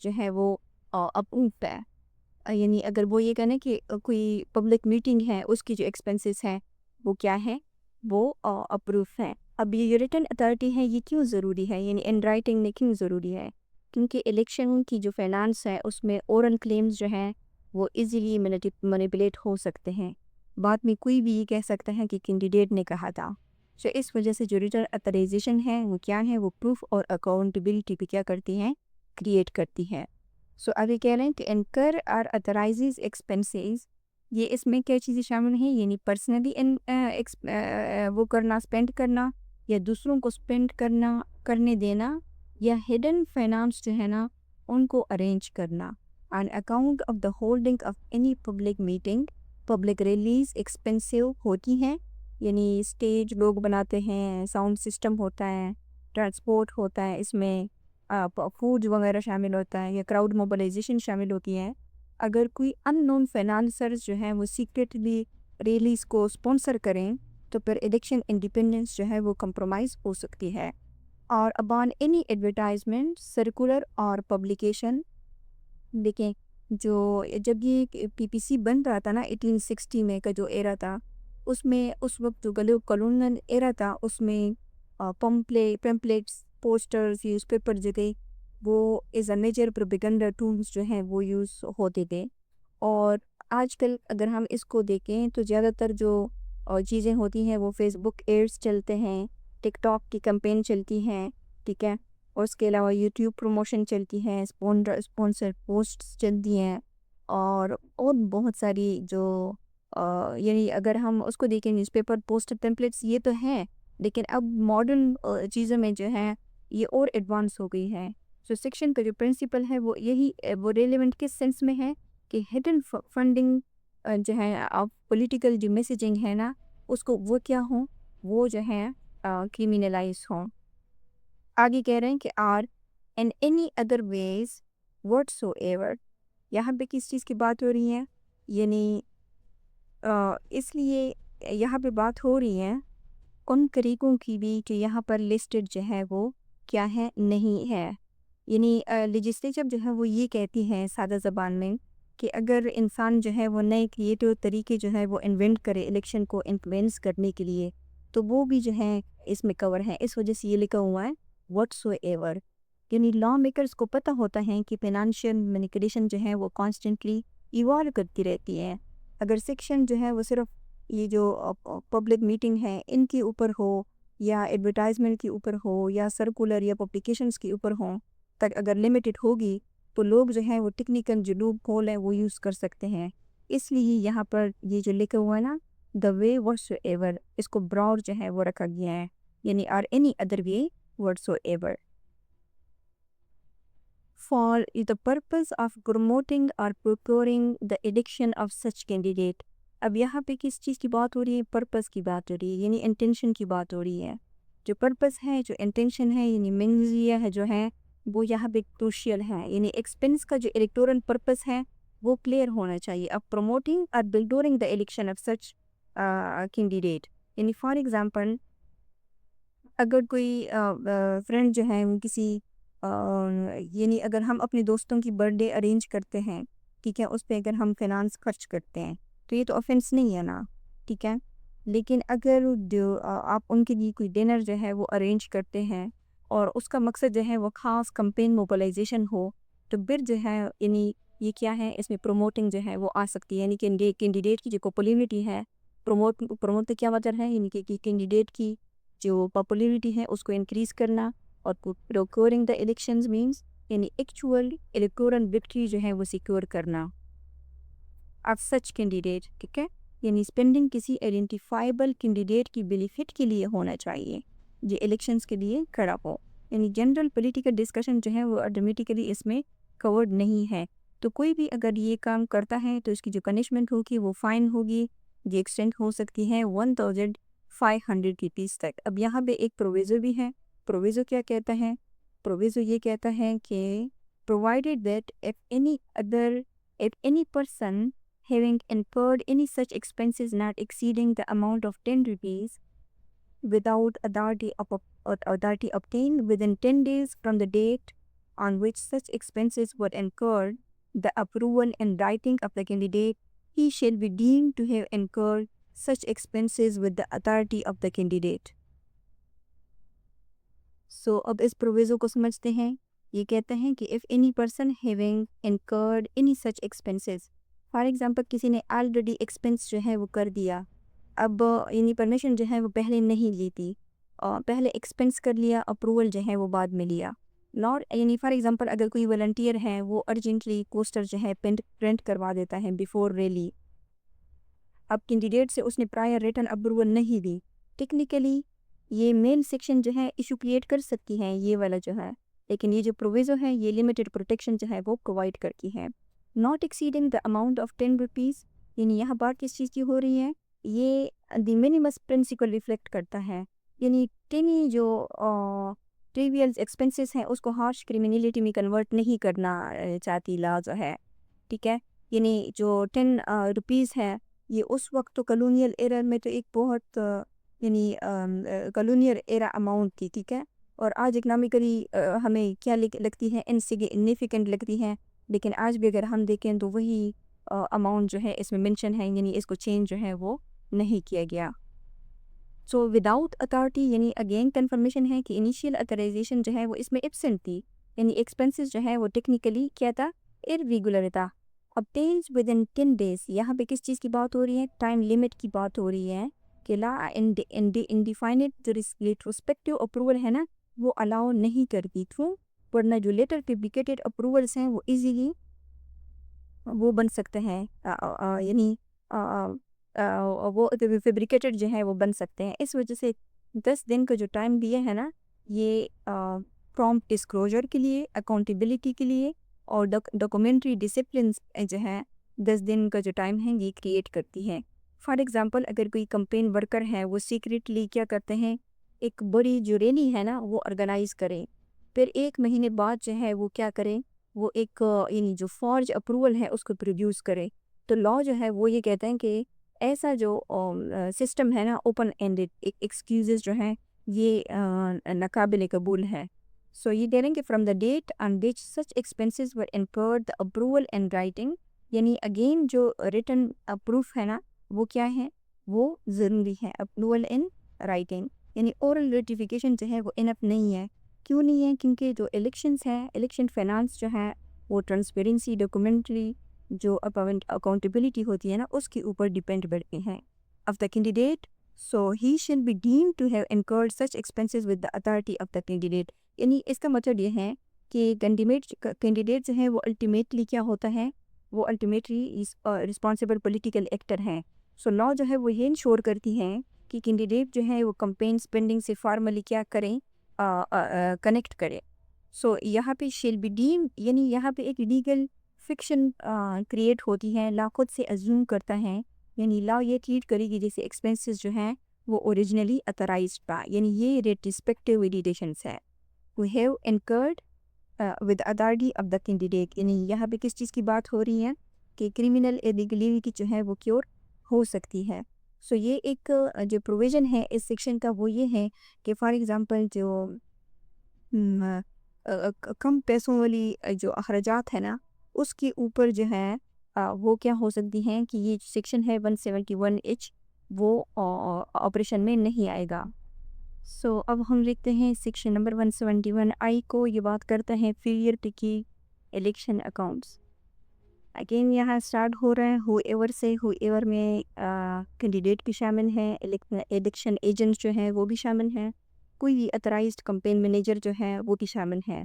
جو ہے وہ اپرووڈ ہے. یعنی اگر وہ یہ کہنا کہ کوئی پبلک میٹنگ ہے اس کی جو ایکسپنسز ہیں وہ کیا ہے؟ وہ اپروف ہیں. اب یہ ریٹن اتھارٹی ہے یہ کیوں ضروری ہے؟ یعنی ان رائٹنگ میں کیوں ضروری ہے؟ کیونکہ الیکشن کی جو فائنانس ہے اس میں اورل کلیمز جو ہیں وہ ایزیلی مینیپولیٹ ہو سکتے ہیں. بعد میں کوئی بھی یہ کہہ سکتا ہے کہ کینڈیڈیٹ نے کہا تھا. سو اس وجہ سے جو ریٹن اتھرائزیشن ہے وہ کیا ہے؟ وہ پروف اور اکاؤنٹیبلٹی پہ کیا کرتی ہیں؟ کریٹ کرتی ہے. سو ابھی کہہ رہے ہیں کہ انکر اور اتھرائزز ایکسپنسز، یہ اس میں کیا چیزیں شامل ہیں؟ یعنی پرسنلی وہ کرنا، اسپینڈ کرنا، یا دوسروں کو اسپینڈ کرنے دینا، یا ہڈن فائنانس جو ہے نا ان کو ارینج کرنا. On account of the holding of any public meeting. Public release expensive ہوتی ہیں، یعنی اسٹیج لوگ بناتے ہیں، ساؤنڈ سسٹم ہوتا ہے، ٹرانسپورٹ ہوتا ہے، اس میں فوڈ وغیرہ شامل ہوتا ہے، یا کراؤڈ موبلائزیشن شامل ہوتی ہے. اگر کوئی ان نون فائنانسرز جو ہیں وہ سیکریٹلی ریلیز کو اسپانسر کریں تو پھر الیکشن انڈیپینڈنس جو ہے وہ کمپرومائز ہو سکتی ہے. اور ابان اینی ایڈورٹائزمنٹ، سرکولر اور پبلیکیشن. دیکھیں جب یہ پی پی سی بن رہا تھا نا 1860 میں کا جو ایرا تھا، اس میں اس وقت جو کلونل ایرا تھا اس میں پیمپلیٹس، پوسٹرز، نیوز پیپر جو تھے وہ as a major propaganda tools جو ہیں وہ یوز ہوتے تھے. اور آج کل اگر ہم اس کو دیکھیں تو زیادہ تر جو چیزیں ہوتی ہیں وہ فیس بک ایڈز چلتے ہیں، ٹک ٹاک کی کمپین چلتی ہیں. ٹھیک ہے. اور اس کے علاوہ یوٹیوب پروموشن چلتی ہے، اسپانسر پوسٹس چلتی ہیں، اور بہت ساری جو یعنی اگر ہم اس کو دیکھیں نیوز پیپر، پوسٹر، ٹیمپلیٹس یہ تو ہیں، لیکن اب ماڈرن چیزوں میں جو ہے یہ اور ایڈوانس ہو گئی ہے. سو سیکشن کا جو پرنسپل ہے وہ یہی وہ ریلیونٹ کس سینس میں ہے کہ ہڈن فنڈنگ جو ہے آف پولیٹیکل جو میسیجنگ ہے نا اس کو وہ کیا ہوں، وہ جو ہے کریمینلائز ہوں. آگے کہہ رہے ہیں کہ or in any other ways whatsoever. یہاں پہ کس چیز کی بات ہو رہی ہے؟ یعنی اس لیے یہاں پہ بات ہو رہی ہے ان طریقوں کی بھی کہ یہاں پر لسٹڈ جو ہے وہ کیا ہے، نہیں ہے. یعنی لیجسلیچر جو ہے وہ یہ کہتی ہے سادہ زبان میں کہ اگر انسان جو ہے وہ نئے کریٹو طریقے جو ہے وہ انوینٹ کرے الیکشن کو انفلوئنس کرنے کے لیے تو وہ بھی جو ہے اس میں کور ہے. اس وجہ سے یہ لکھا ہوا ہے وٹ سو ایور. یعنی لا میکرز کو پتہ ہوتا ہے کہ فائنانشیل مینیپولیشن جو ہے وہ کانسٹنٹلی ایوالو کرتی رہتی ہے. اگر سیکشن جو ہے وہ صرف یہ جو پبلک میٹنگ ہے ان کے اوپر ہو، یا ایڈورٹائزمنٹ کے اوپر ہو، یا سرکولر یا پبلیکیشنز کے اوپر ہوں تک اگر لمیٹڈ ہوگی تو لوگ جو ہیں وہ ٹیکنیکل جو لوپ ہول ہے وہ یوز کر سکتے ہیں. اس لیے یہاں پر یہ جو لکھا ہوا ہے نا دا وے وٹ سو ایور، اس کو براڈ جو ہے وہ رکھا گیا ہے. یعنی or any other way whatsoever. for the purpose of promoting or procuring the election of such candidate. اب یہاں پہ کس چیز کی بات ہو رہی ہے؟ پرپس کی بات ہو رہی ہے، یعنی انٹینشن کی بات ہو رہی ہے. جو پرپس ہے، جو انٹینشن ہے، یعنی منزیہ ہے جو ہے وہ یہاں پہ کروشیل ہے. یعنی ایکسپنس کا جو الیکٹورل پرپس ہے وہ کلیئر ہونا چاہیے. اب پروموٹنگ اور بلڈورنگ دا الیکشن آف سچ کینڈیڈیٹ. یعنی فار ایگزامپل اگر کوئی فرینڈ جو ہے کسی یعنی اگر ہم اپنے دوستوں کی برتھ ڈے ارینج کرتے ہیں، ٹھیک ہے، اس پہ اگر ہم فائنانس خرچ کرتے ہیں تو یہ تو آفینس نہیں ہے نا، ٹھیک ہے. لیکن اگر جو آپ ان کے لیے کوئی ڈنر جو ہے وہ ارینج کرتے ہیں اور اس کا مقصد جو ہے وہ خاص کمپین موبلائزیشن ہو، تو پھر جو ہے یعنی یہ کیا ہے، اس میں پروموٹنگ جو ہے وہ آ سکتی ہے. یعنی کینڈیڈیٹ کی جو پاپولیرٹی ہے، پروموٹ کیا مطلب ہے، یعنی کہ کینڈیڈیٹ کی جو پاپولیرٹی ہے اس کو انکریز کرنا. اور پروکورنگ دا الیکشنز مینس یعنی ایکچوئل الیکٹورل وکٹری جو ہے وہ سیکور کرنا آف سچ کینڈیڈیٹ، ٹھیک ہے. یعنی اسپینڈنگ کسی آئیڈینٹیفائبل کینڈیڈیٹ کی بینیفٹ کے لیے ہونا چاہیے جو الیکشنز کے لیے کھڑا ہو. یعنی جنرل پولیٹیکل ڈسکشن جو ہے وہ آٹومیٹیکلی اس میں کورڈ نہیں ہے. تو کوئی بھی اگر یہ کام کرتا ہے تو اس کی جو پنشمنٹ ہوگی وہ فائن ہوگی، جو ایکسٹینڈ ہو سکتی ہے 1500 روپیز تک. اب یہاں پہ ایک پروویزو بھی ہے. پروویزو کیا کہتا ہے؟ پروویزو یہ کہتا ہے کہ provided that if any person having incurred any such expenses not exceeding the amount of 10 rupees without authority obtained within 10 days from the date on which such expenses were incurred, the approval in writing of the candidate, he shall be deemed to have incurred such expenses with the authority of the candidate. سو اب اس proviso کو سمجھتے ہیں. یہ کہتے ہیں کہ if any person having incurred any such expenses، for example کسی نے آلریڈی ایکسپنس جو ہے وہ کر دیا، اب یعنی پرمیشن جو ہے وہ پہلے نہیں لی تھی، پہلے ایکسپنس کر لیا، اپروول جو ہے وہ بعد میں لیا. یعنی فار ایگزامپل اگر کوئی والنٹیئر ہے وہ ارجنٹلی پوسٹر جو ہے پرنٹ کروا دیتا ہے بیفور ریلی، اب کینڈیڈیٹ سے اس نے پرائر ریٹن اپروول نہیں دی، ٹیکنیکلی یہ مین سیکشن جو ہے ایشو کریٹ کر سکتی ہے یہ والا جو ہے. لیکن یہ جو پروویزو ہے یہ لمیٹڈ پروٹیکشن جو ہے وہ پرووائڈ کرتی ہے. Not exceeding the amount of 10 rupees, یعنی یہاں بات کس چیز کی ہو رہی ہے؟ یہ دی منیمس پرنسپل ریفلیکٹ کرتا ہے. یعنی ٹینی جو ٹریویل ایکسپنسز ہیں اس کو ہارش کرمینلٹی میں کنورٹ نہیں کرنا چاہتی لا جو ہے، ٹھیک ہے. یعنی جو 10 روپیز ہے یہ اس وقت تو کلونیل ایرا میں تو ایک بہت یعنی کلونیل ایرا اماؤنٹ تھی، ٹھیک ہے. اور آج اکنامکلی ہمیں کیا لگتی ہے، انسیگنیفیکنٹ لگتی ہے، لیکن آج بھی اگر ہم دیکھیں تو وہی اماؤنٹ جو ہے اس میں مینشن ہے، یعنی اس کو چینج جو ہے وہ نہیں کیا گیا. سو وداؤٹ اتھارٹی، یعنی اگین کنفرمیشن ہے کہ انیشیل اتھرائزیشن جو ہے وہ اس میں ایبسنٹ تھی، یعنی ایکسپنسز جو ہے وہ ٹیکنیکلی کیا تھا، ارریگولر تھا. obtains within 10 days، یہاں پہ کس چیز کی بات ہو رہی ہے؟ ٹائم لیمٹ کی بات ہو رہی ہے کہ لا انڈیفائنڈ جو ریٹروسپیکٹیو اپروول ہے نا وہ الاؤ نہیں کرتی تھوں، ورنہ جو لیٹر فیبریکیٹڈ اپروولس ہیں وہ ایزیلی وہ بن سکتے ہیں، یعنی وہ فیبریکیٹڈ جو ہے وہ بن سکتے ہیں. اس وجہ سے 10 دن کا جو ٹائم دیا ہے نا یہ پرومپٹ ڈسکلوجر کے لیے، اکاؤنٹیبلٹی کے لیے اور ڈاکومنٹری ڈسپلنس جو ہے 10 دن کا جو ٹائم ہے یہ کریٹ کرتی ہے. فار ایگزامپل اگر کوئی کمپین ورکر ہے وہ سیکریٹلی کیا کرتے ہیں، ایک بڑی جو ریلی ہے نا وہ آرگنائز کریں، پھر 1 مہینے بعد جو ہے وہ کیا کریں، وہ ایک یعنی جو فارج اپروول ہے اس کو پروڈیوس کرے. تو لا جو ہے وہ یہ کہتے ہیں کہ ایسا جو سسٹم ہے نا اوپن اینڈڈ ایکسکیوزز جو ہیں یہ ناقابل قبول ہے. سو یہ دے رہے ہیں کہ from the date on which such expenses were incurred the approval and writing, یعنی اگین جو ریٹن پروف ہے نا وہ کیا ہے، وہ ضروری ہے، اپروول ان رائٹنگ. یعنی اورل ریٹیفیکیشن جو ہے وہ انف نہیں ہے. کیوں نہیں ہے؟ کیونکہ جو الیکشنز ہیں، الیکشن فائنانس جو ہے وہ ٹرانسپیرنسی، ڈاکومنٹری جو اکاؤنٹیبلٹی ہوتی ہے نا اس کے اوپر ڈیپینڈ کرتے ہیں of the candidate. So he shall be deemed to have incurred such expenses with the authority of the candidate. یعنی اس کا مطلب یہ ہے کہ کینڈیڈیٹ جو ہے وہ الٹیمیٹلی کیا ہوتا ہے، وہ الٹیمیٹلی رسپانسبل پولیٹیکل ایکٹر ہیں. سو لا جو ہے وہ یہ انشور کرتی ہیں کہ کینڈیڈیٹ جو ہے وہ کمپین اسپینڈنگ سے فارملی کیا کریں، کنیکٹ کرے. سو یہاں پہ شیل بی ڈیم یعنی یہاں پہ ایک لیگل فکشن کریٹ ہوتی ہے، لا خود سے ازیوم کرتا ہے، یعنی لا یہ ٹریٹ کرے گی جیسے ایکسپینسز جو ہیں وہ اوریجنلی اتھرائزڈ با، یعنی یہ ریٹرسپیکٹیو ویلیڈیشنس ہے. We have incurred with authority of the candidate, یعنی یہاں پہ کس چیز کی بات ہو رہی ہے کہ کرمنل ایلیگلٹی جو ہے وہ کیور ہو سکتی ہے. سو یہ ایک جو پروویژن ہے اس سیکشن کا وہ یہ ہے کہ فار ایگزامپل جو کم پیسوں والی جو اخراجات ہے نا اس کے اوپر جو ہے وہ کیا ہو سکتی ہیں کہ یہ سیکشن ہے 171H وہ آپریشن میں نہیں آئے گا. سو اب ہم لکھتے ہیں سیکشن نمبر 171I کو، یہ بات کرتا ہے failure to keep election accounts. Again یہاں اسٹارٹ ہو رہا ہے ہو ایور سے، ہو ایور میں کینڈیڈیٹ بھی شامل ہیں، الیکشن ایجنٹ جو ہیں وہ بھی شامل ہیں، کوئی بھی اتھرائزڈ کمپین مینیجر جو ہے وہ بھی شامل ہے،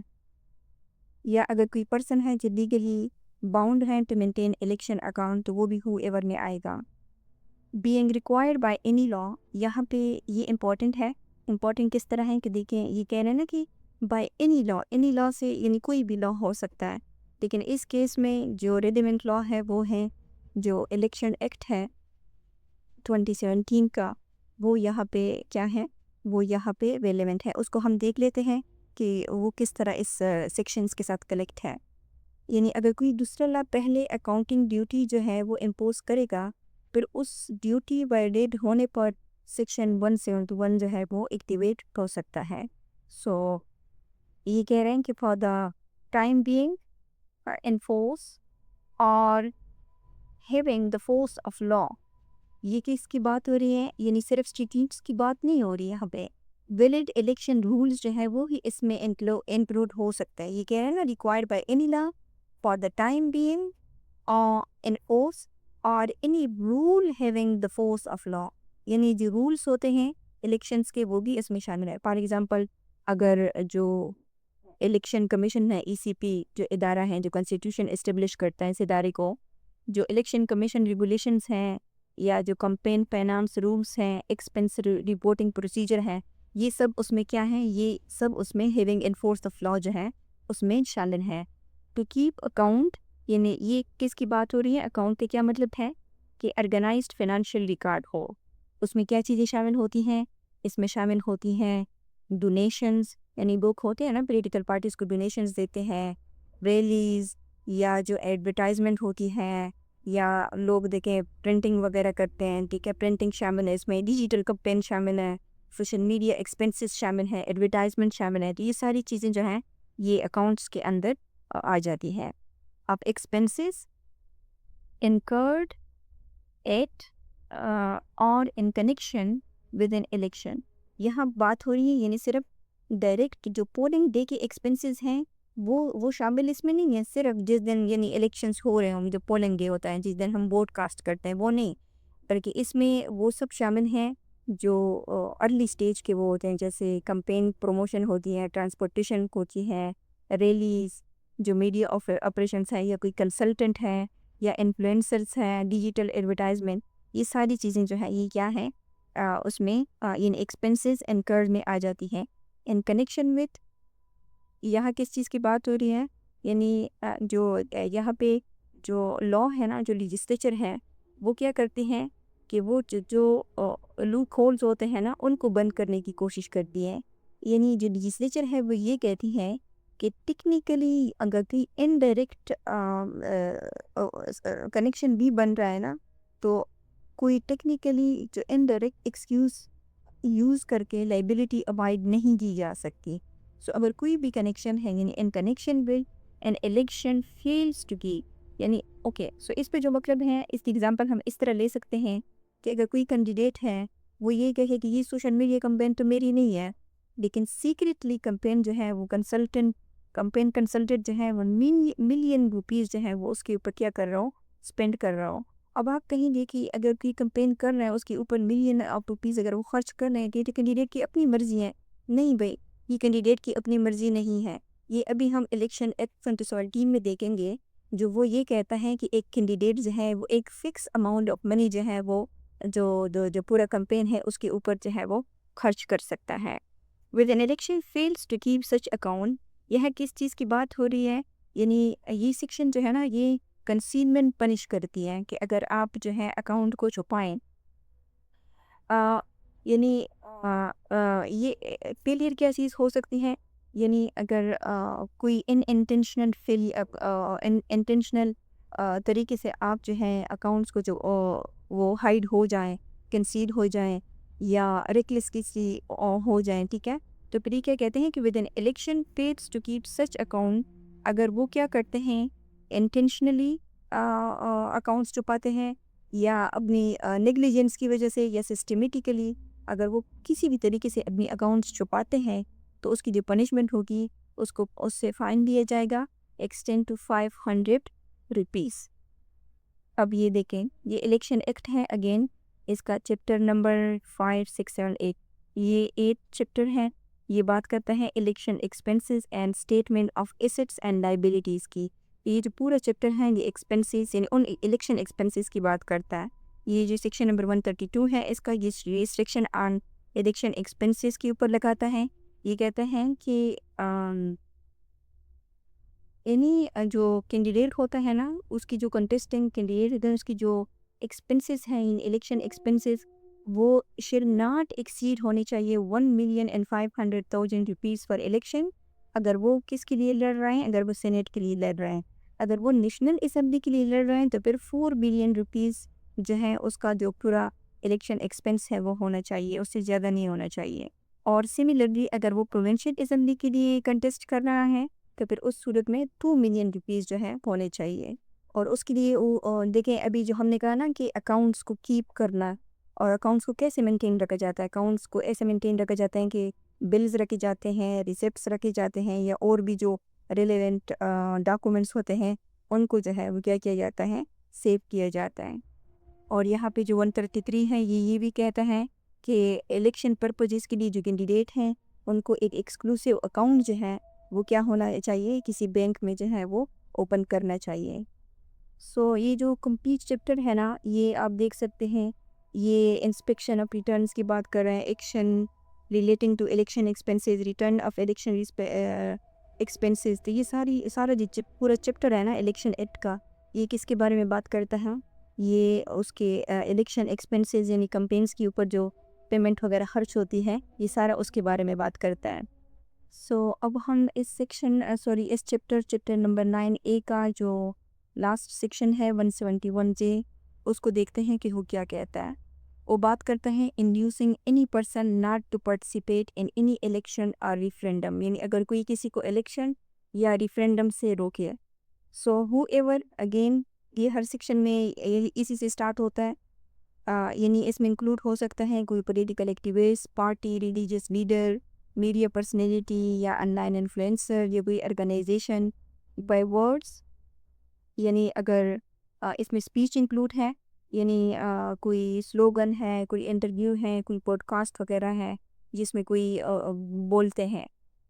یا اگر کوئی پرسن ہے جو لیگلی باؤنڈ ہے ٹو مینٹین الیکشن اکاؤنٹ تو وہ بھی ہو ایور میں آئے گا. Being required by any law, یہاں پہ یہ امپورٹنٹ ہے. امپورٹنٹ کس طرح ہے کہ دیکھیں یہ کہہ رہے ہیں نا کہ بائی اینی لا سے یعنی کوئی بھی لا ہو سکتا ہے، لیکن اس کیس میں جو ریلیونٹ لا ہے وہ ہے جو الیکشن ایکٹ ہے 2017 کا، وہ یہاں پہ کیا ہے، وہ یہاں پہ ریلیونٹ ہے. اس کو ہم دیکھ لیتے ہیں کہ وہ کس طرح اس سیکشنز کے ساتھ کلیکٹ ہے. یعنی اگر کوئی دوسرا لا پہلے اکاؤنٹنگ ڈیوٹی جو ہے وہ امپوز کرے گا، پھر اس ڈیوٹی وائلیٹ ہونے پر سیکشن 171 جو ہے وہ ایکٹیویٹ ہو سکتا ہے. سو یہ کہہ رہے ہیں کہ for the time being in force or having the force of law, یہ کس کی بات ہو رہی ہے، یعنی صرف اسٹیٹیوٹس کی بات نہیں ہو رہی ہے یہاں پہ، ویلڈ الیکشن رولز جو ہے وہ ہی اس میں انکلوڈ ہو سکتا ہے. یہ کہہ رہے ہیں نا required by any law for the time being in force or any rule having the force of law, یعنی جو رولس ہوتے ہیں الیکشنز کے وہ بھی اس میں شامل ہے. فار ایگزامپل اگر جو الیکشن کمیشن ہے ECP جو ادارہ ہے جو کنسٹیٹیوشن اسٹیبلش کرتا ہے اس ادارے کو، جو الیکشن کمیشن ریگولیشنز ہیں یا جو کمپین فائنانس رولز ہیں، ایکسپینس رپورٹنگ پروسیجر ہے، یہ سب اس میں کیا ہیں، یہ سب اس میں ہیونگ انفورس آف لا جو ہے اس میں شامل ہے. ٹو کیپ اکاؤنٹ، یعنی یہ کس کی بات ہو رہی ہے، اکاؤنٹ کا کیا مطلب ہے کہ آرگنائزڈ فائنینشیل ریکارڈ ہو. اس میں کیا چیزیں شامل ہوتی ہیں، اس میں شامل ہوتی ہیں ڈونیشنز، یعنی لوگ ہوتے ہیں نا پولیٹیکل پارٹیز کو ڈونیشنز دیتے ہیں، ریلیز یا جو ایڈورٹائزمنٹ ہوتی ہے، یا لوگ دیکھیں پرنٹنگ وغیرہ کرتے ہیں، ٹھیک ہے، پرنٹنگ شامل ہے، اس میں ڈیجیٹل کمپین شامل ہے، سوشل میڈیا ایکسپینسز شامل ہے، ایڈورٹائزمنٹ شامل ہے. تو یہ ساری چیزیں جو ہیں یہ اکاؤنٹس کے اندر آ جاتی ہے. اب ایکسپینسز انکرڈ ایٹ اور ان کنیکشن ود ان الیکشن، یہاں بات ہو رہی ہے یعنی صرف ڈائریکٹ جو پولنگ ڈے کے ایکسپینسز ہیں وہ شامل اس میں نہیں ہے، صرف جس دن یعنی الیکشنز ہو رہے ہوں جو پولنگ ڈے ہوتا ہے جس دن ہم ووٹ کاسٹ کرتے ہیں وہ نہیں، بلکہ اس میں وہ سب شامل ہیں جو ارلی سٹیج کے وہ ہوتے ہیں، جیسے کمپین پروموشن ہوتی ہے، ٹرانسپورٹیشن ہوتی ہے، ریلیز، جو میڈیا آپریشنس ہے، یا کوئی کنسلٹنٹ ہے، یا انفلوئنسرس ہیں، ڈیجیٹل ایڈورٹائزمنٹ، یہ ساری چیزیں جو ہے یہ کیا ہے اس میں یعنی ایکسپینسز انکرڈ میں آ جاتی ہیں. ان کنیکشن وتھ، یہاں کس چیز کی بات ہو رہی ہے، یعنی جو یہاں پہ جو لا ہے نا، جو لیجسلیچر ہے وہ کیا کرتے ہیں کہ وہ جو لوپ ہولز ہوتے ہیں نا ان کو بند کرنے کی کوشش کرتی ہے. یعنی جو لیجسلیچر ہے وہ یہ کہتی ہے کہ ٹیکنیکلی اگر کوئی انڈائریکٹ کنیکشن بھی بن رہا ہے نا تو کوئی ٹیکنیکلی جو انڈائریکٹ ایکسکیوز یوز کر کے لائبلٹی اوائڈ نہیں کی جا سکتی. سو اگر کوئی بھی کنیکشن ہے یعنی in connection with an election fails to keep, یعنی اوکے، سو اس پہ جو مطلب ہے اس کی ایگزامپل ہم اس طرح لے سکتے ہیں کہ اگر کوئی کینڈیڈیٹ ہے وہ یہ کہے کہ یہ سوشل میڈیا کمپین تو میری نہیں ہے، لیکن سیکریٹلی کمپین جو ہے وہ کمپین کنسلٹنٹ جو ہے وہ ملین روپیز جو ہے وہ اس کے اوپر کیا کر رہا ہوں، اسپینڈ کر رہا ہوں. اب آپ کہیں گے کہ اگر کوئی کمپین کر رہا ہے اس کے اوپر ملین آف روپیز اگر وہ خرچ کر رہے ہیں کہ کینڈیڈیٹ کی اپنی مرضی ہے. نہیں بھائی، یہ کینڈیڈیٹ کی اپنی مرضی نہیں ہے. یہ ابھی ہم الیکشن ایکٹ 2017 میں دیکھیں گے جو وہ یہ کہتا ہے کہ ایک کینڈیڈیٹ جو ہے وہ ایک فکس اماؤنٹ آف منی جو ہے وہ جو پورا کمپین ہے اس کے اوپر جو ہے وہ خرچ کر سکتا ہے. With an election fails to keep such account, یہ کس چیز کی بات ہو رہی ہے؟ یعنی یہ سیکشن جو ہے نا یہ کنسیلمنٹ پنش کرتی ہے کہ اگر آپ جو ہے اکاؤنٹ کو چھپائیں، یعنی یہ فیلئر کیا چیز ہو سکتی ہے؟ یعنی اگر کوئی انٹینشنل طریقے سے آپ جو ہے اکاؤنٹس کو جو وہ ہائڈ ہو جائیں، کنسیل ہو جائیں یا ریکلیس کسی ہو جائیں، ٹھیک ہے؟ تو پھر یہ کیا کہتے ہیں کہ with an election pays to keep such account, اگر وہ کیا کرتے ہیں انٹینشنلی اکاؤنٹس چھپاتے ہیں یا اپنی نیگلیجنس کی وجہ سے یا سسٹمیٹیکلی اگر وہ کسی بھی طریقے سے اپنی اکاؤنٹس چھپاتے ہیں تو اس کی جو پنشمنٹ ہوگی اس سے فائن دیا جائے گا ایکسٹینڈ ٹو 500 روپیز۔ اب یہ دیکھیں، یہ الیکشن ایکٹ ہے، اگین اس کا چیپٹر نمبر 5 6 7 8، یہ 8 چیپٹر ہے۔ یہ بات کرتا ہے election expenses and statement of assets and liabilities کی۔ یہ جو پورا چیپٹر ہے یہ ایکسپنسز یعنی ان الیکشن ایکسپنسز کی بات کرتا ہے۔ یہ جو سیکشن نمبر 132 ہے اس کا یہ ریسٹرکشن آن الیکشن ایکسپنسز کے اوپر لگاتا ہے۔ یہ کہتا ہے کہ یعنی جو کینڈیڈیٹ ہوتا ہے نا اس کی جو کنٹیسٹنگ کینڈیڈیٹ ہے اس کی جو ایکسپنسز ہیں الیکشن ایکسپنسز وہ شل ناٹ ایکسیڈ ہونی چاہیے 1,500,000 روپیز فار الیکشن، اگر وہ کس کے لیے لڑ رہے ہیں، اگر وہ سینیٹ کے لیے لڑ رہے ہیں، اگر وہ نیشنل اسمبلی کے لیے لڑ رہے ہیں تو پھر 4 بلین روپیز جو ہے اس کا جو پورا الیکشن ایکسپنس ہے وہ ہونا چاہیے، اس سے زیادہ نہیں ہونا چاہیے۔ اور سملرلی اگر وہ پروونشل اسمبلی کے لیے کنٹیسٹ کر رہا ہے تو پھر اس صورت میں 2 ملین روپیز جو ہے ہونے چاہیے۔ اور اس کے لیے دیکھیں ابھی جو ہم نے کہا نا کہ اکاؤنٹس کو کیپ کرنا، اور اکاؤنٹس کو کیسے مینٹین رکھا جاتا ہے؟ اکاؤنٹس کو ایسے مینٹین رکھا جاتا ہے کہ بلز رکھے جاتے ہیں، ریسیپٹس رکھے جاتے ہیں یا اور بھی جو ریلیونٹ ڈاکومنٹس ہوتے ہیں ان کو جو ہے وہ کیا کیا جاتا ہے، سیو کیا جاتا ہے۔ اور یہاں پہ جو 133 ہے یہ بھی کہتا ہے کہ الیکشن پرپزز کے لیے جو کینڈیڈیٹ ہیں ان کو ایک ایکسکلوسیو اکاؤنٹ جو ہے وہ کیا ہونا چاہیے، کسی بینک میں جو ہے وہ اوپن کرنا چاہیے۔ سو یہ جو کمپلیٹ چیپٹر ہے نا یہ آپ دیکھ سکتے ہیں، یہ انسپیکشن آف ریٹرنز کی بات کر رہے ہیں، action relating to election expenses, return of election expenses, تو یہ سارا جو پورا چیپٹر ہے نا الیکشن ایکٹ کا یہ کس کے بارے میں بات کرتا ہے؟ یہ اس کے الیکشن ایکسپنسز یعنی کمپینز کے اوپر جو پیمنٹ وغیرہ خرچ ہوتی ہے یہ سارا اس کے بارے میں بات کرتا ہے۔ سو اب ہم اس چیپٹر نمبر 9A کا جو لاسٹ سیکشن ہے 171J اس کو دیکھتے ہیں کہ وہ کیا کہتا ہے۔ وہ بات کرتا ہے inducing any person not to participate in any election اور ریفرینڈم، یعنی اگر کوئی کسی کو الیکشن یا ریفرینڈم سے روکے۔ سو ہو ایور، اگین یہ ہر سیکشن میں اسی سے سٹارٹ ہوتا ہے، یعنی اس میں انکلوڈ ہو سکتا ہے کوئی political activist, party, religious leader, media personality یا آن لائن انفلوئنسر یا کوئی آرگنائزیشن بائی ورڈس، یعنی اگر اس میں اسپیچ انکلوڈ ہے، یعنی کوئی سلوگن ہے، کوئی انٹرویو ہے، کوئی پوڈ کاسٹ وغیرہ ہے جس میں کوئی بولتے ہیں،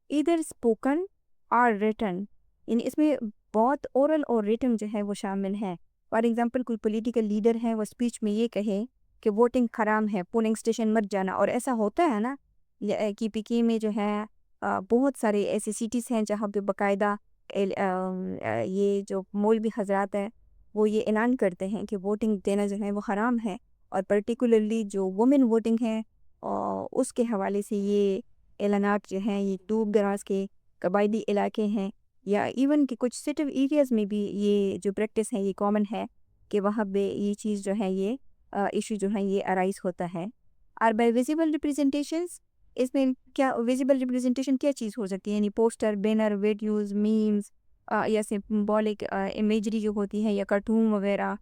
ایدر اسپوکن اور ریٹن، یعنی اس میں بہت اورل اور ریٹن جو ہے وہ شامل ہے۔ فار ایگزامپل کوئی پولیٹیکل لیڈر ہے وہ اسپیچ میں یہ کہے کہ ووٹنگ حرام ہے، پولنگ اسٹیشن مت جانا، اور ایسا ہوتا ہے نا کہ پی میں جو ہے بہت سارے ایسے سٹیز ہیں جہاں پہ باقاعدہ یہ جو مولوی حضرات ہیں وہ یہ اعلان کرتے ہیں کہ ووٹنگ دینا جو ہے وہ حرام ہے، اور پرٹیکولرلی جو وومن ووٹنگ ہے اس کے حوالے سے یہ اعلانات جو ہیں یہ دور دراز کے قبائلی علاقے ہیں یا ایون کہ کچھ سٹی ایریاز میں بھی یہ جو پریکٹس ہے یہ کامن ہے کہ وہاں پہ یہ چیز جو ہے یہ ایشو جو ہے یہ ارائز ہوتا ہے۔ اور بائی ویزیبل ریپریزنٹیشنز، اس میں کیا ویزیبل ریپریزنٹیشن کیا چیز ہو سکتی ہے؟ یعنی پوسٹر، بینر، ویڈیوز، میمز یا سمبولک امیجری جو ہوتی ہے یا کارٹون وغیرہ۔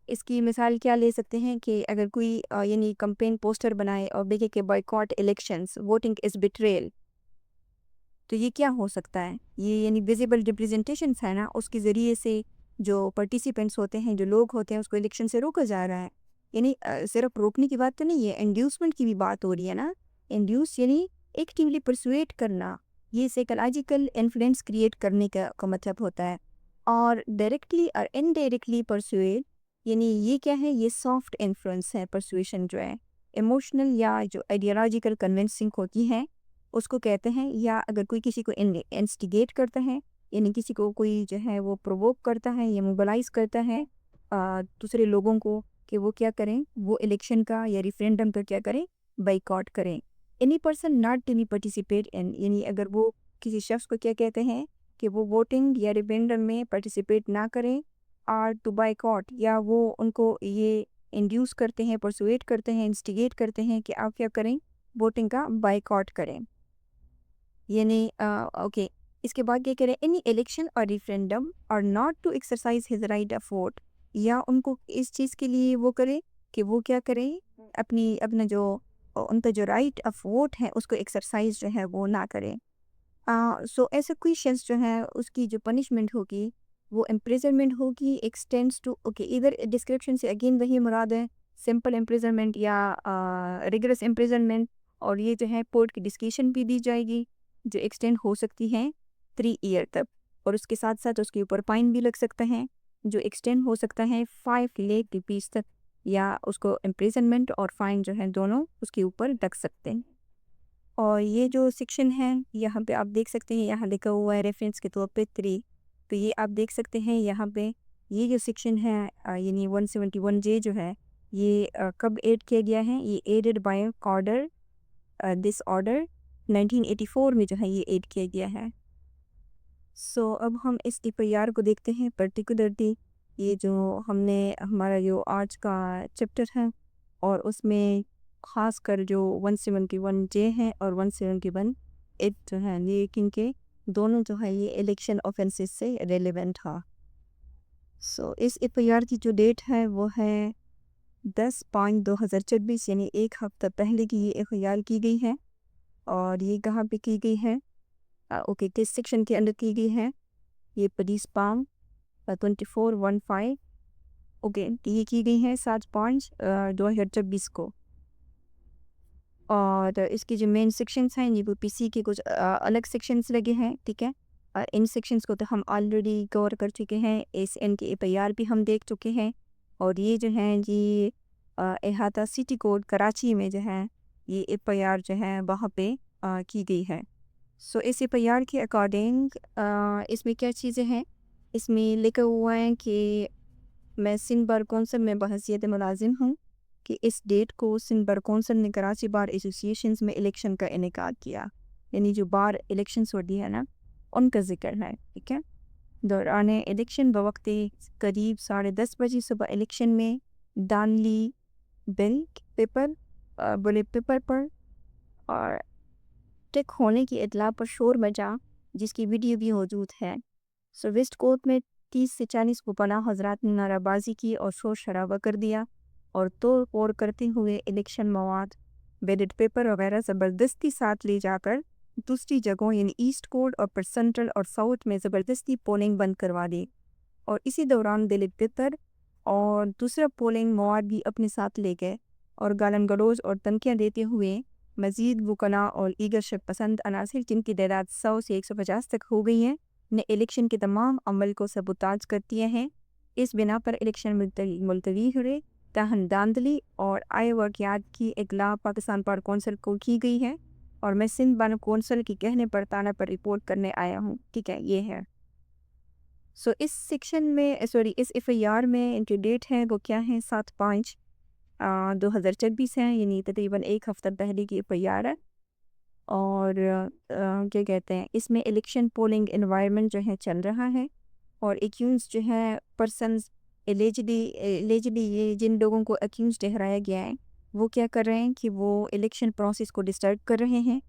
اس کی مثال کیا لے سکتے ہیں کہ اگر کوئی یعنی کمپین پوسٹر بنائے اور دیکھے کہ بائیکاٹ الیکشنز، ووٹنگ از بیٹریل، تو یہ کیا ہو سکتا ہے؟ یہ یعنی ویزیبل ریپریزنٹیشنز ہے نا، اس کے ذریعے سے جو پارٹیسپینٹس ہوتے ہیں، جو لوگ ہوتے ہیں، اس کو الیکشن سے روکا جا رہا ہے۔ یعنی صرف روکنے کی بات تو نہیں ہے، انڈیوسمنٹ کی بھی بات ہو رہی ہے نا۔ انڈیوس یعنی ایکٹیولی پرسویٹ کرنا، یہ سائیکولوجیکل انفلوئنس کریٹ کرنے کا مطلب ہوتا ہے۔ اور ڈائریکٹلی اور انڈائریکٹلی پرسویٹ یعنی یہ کیا ہے؟ یہ سافٹ انفلوئنس ہے، پرسویشن جو ہے ایموشنل یا جو آئیڈیالوجیکل کنونسنگ ہوتی ہے اس کو کہتے ہیں، یا اگر کوئی کسی کو انسٹیگیٹ کرتا ہے، یعنی کسی کو کوئی جو ہے وہ پرووک کرتا ہے یا موبلائز کرتا ہے دوسرے لوگوں کو کہ وہ کیا کریں، وہ الیکشن کا یا ریفرینڈم کا کیا کریں، بائیکاٹ کریں. Any person not to be participate in, یعنی اگر وہ کسی شخص کو کیا کہتے ہیں کہ وہ ووٹنگ یا ریفرینڈم میں پارٹیسپیٹ نہ کریں، اور ٹو بائیکاٹ، یا وہ ان کو یہ انڈیوس کرتے ہیں، پرسویٹ کرتے ہیں، انسٹیگیٹ کرتے ہیں کہ آپ کیا کریں، ووٹنگ کا بائیکاٹ کریں. یعنی اوکے، اس کے بعد کیا کریں، اینی الیکشن اور ریفرینڈم اور not to exercise his right of vote, یا ان کو اس چیز کے لیے وہ کرے کہ وہ کیا کریں، اپنا جو ان کا جو رائٹ آف ووٹ ہے اس کو ایکسرسائز جو ہے وہ نہ کریں. سو ایسے کوئی شخص جو ہے اس کی جو پنشمنٹ ہوگی وہ امپریزنمنٹ ہوگی، ایکسٹینڈس ٹو، اوکے ادھر ڈسکرپشن سے اگین وہی مراد ہے، سمپل امپریزنمنٹ یا ریگرس امپریزنمنٹ، اور یہ جو ہے کورٹ کی ڈسکریشن بھی دی جائے گی جو ایکسٹینڈ ہو سکتی ہے 3 ایئر تک، اور اس کے ساتھ ساتھ اس کے اوپر فائن بھی لگ سکتا ہے جو ایکسٹینڈ ہو سکتا ہے 5 لاکھ روپیز تک، یا اس کو امپریزنمنٹ اور فائن جو ہے دونوں اس کے اوپر لگ سکتے ہیں. اور یہ جو سیکشن ہے یہاں پہ آپ دیکھ سکتے ہیں، یہاں لکھا ہوا ہے ریفرنس کے طور پہ 3، تو یہ آپ دیکھ سکتے ہیں یہاں پہ یہ جو سیکشن ہے یعنی 171J جو ہے یہ کب ایڈ کیا گیا ہے، یہ added by order, this order 1984 میں جو ہے یہ ایڈ کیا گیا ہے. سو اب ہم اس FIR کو دیکھتے ہیں پرٹیکولرلی، یہ جو ہم نے ہمارا جو آج کا چیپٹر ہے، اور اس میں خاص کر جو 171J ہے اور 171H جو ہے، لیکن کہ دونوں جو ہے یہ الیکشن آفینسز سے ریلیونٹ تھا. سو اس FIR کی جو ڈیٹ ہے وہ ہے 10/5/2024، یعنی ایک ہفتہ پہلے کی یہ FIR کی گئی ہے. اور یہ کہاں پہ کی گئی ہے، اوکے کس سیکشن کے اندر کی گئی ہے، یہ پولیس پام 2415، اوکے یہ کی گئی ہے 7/5/2024 کو. اور اس کی جو مین سیکشنز ہیں یہ وہ PC کے کچھ الگ سیکشنز لگے ہیں، ٹھیک ہے. ان سیکشنز کو تو ہم آلریڈی کور کر چکے ہیں، ان کی FIR بھی ہم دیکھ چکے ہیں. اور یہ جو ہیں جی احاطہ سٹی کوڈ کراچی میں جو ہے یہ FIR جو ہے وہاں پہ کی گئی ہے. سو اس FIR کے اکارڈنگ اس میں کیا چیزیں ہیں، اس میں لکھا ہوا ہے کہ میں سندھ بار کونسل میں بحیثیت ملازم ہوں کہ اس ڈیٹ کو سندھ بار کونسل نے کراچی بار ایسوسیشنز میں الیکشن کا انعقاد کیا، یعنی جو بار الیکشنز ہوتی ہے نا ان کا ذکر ہے، ٹھیک ہے. دوران الیکشن بوقت قریب 10:30 بجے صبح الیکشن میں دانلی بل پیپر پر اور ٹک ہونے کی اطلاع پر شور مچا، جس کی ویڈیو بھی موجود ہے. سو ویسٹ کوٹ میں 30 سے 40 کو پناہ حضرات نے نعرہ بازی کی اور شور شرابہ کر دیا، اور توڑ پھوڑ کرتے ہوئے الیکشن مواد، بیلٹ پیپر وغیرہ زبردستی ساتھ لے جا کر دوسری جگہوں یعنی ایسٹ کوٹ اور پر سینٹرل اور ساؤتھ میں زبردستی پولنگ بند کروا دی. اور اسی دوران بیلٹ پیپر اور دوسرا پولنگ مواد بھی اپنے ساتھ لے گئے، اور گالن گلوز اور دھمکیاں دیتے ہوئے مزید وکلاء اور ایگر شپ پسند عناصر جن کی تعداد 100 سے 150 تک ہو گئی ہیں نے الیکشن کے تمام عمل کو سبوتاج کر دیا ہے. اس بنا پر الیکشن ملتوی ہوئے، تاہم داندلی اور آئے واقعات کی اطلاع پاکستان بار کونسل کو کی گئی ہے، اور میں سندھ بار کونسل کے کہنے پر تانا پر رپورٹ کرنے آیا ہوں، ٹھیک ہے یہ ہے. سو اس سیکشن میں اس FIR میں جو ڈیٹ ہے وہ کیا ہے، 7/5/2024 ہے، یعنی تقریباً ایک ہفتہ پہلے کی FIR ہے. اور کیا کہتے ہیں اس میں الیکشن پولنگ انوائرمنٹ جو ہے چل رہا ہے، اور ایکیوز جو ہے پرسنز ایلیجلی یہ جن لوگوں کو ایکیوز ٹھہرایا گیا ہے وہ کیا کر رہے ہیں کہ وہ الیکشن پروسیس کو ڈسٹرب کر رہے ہیں،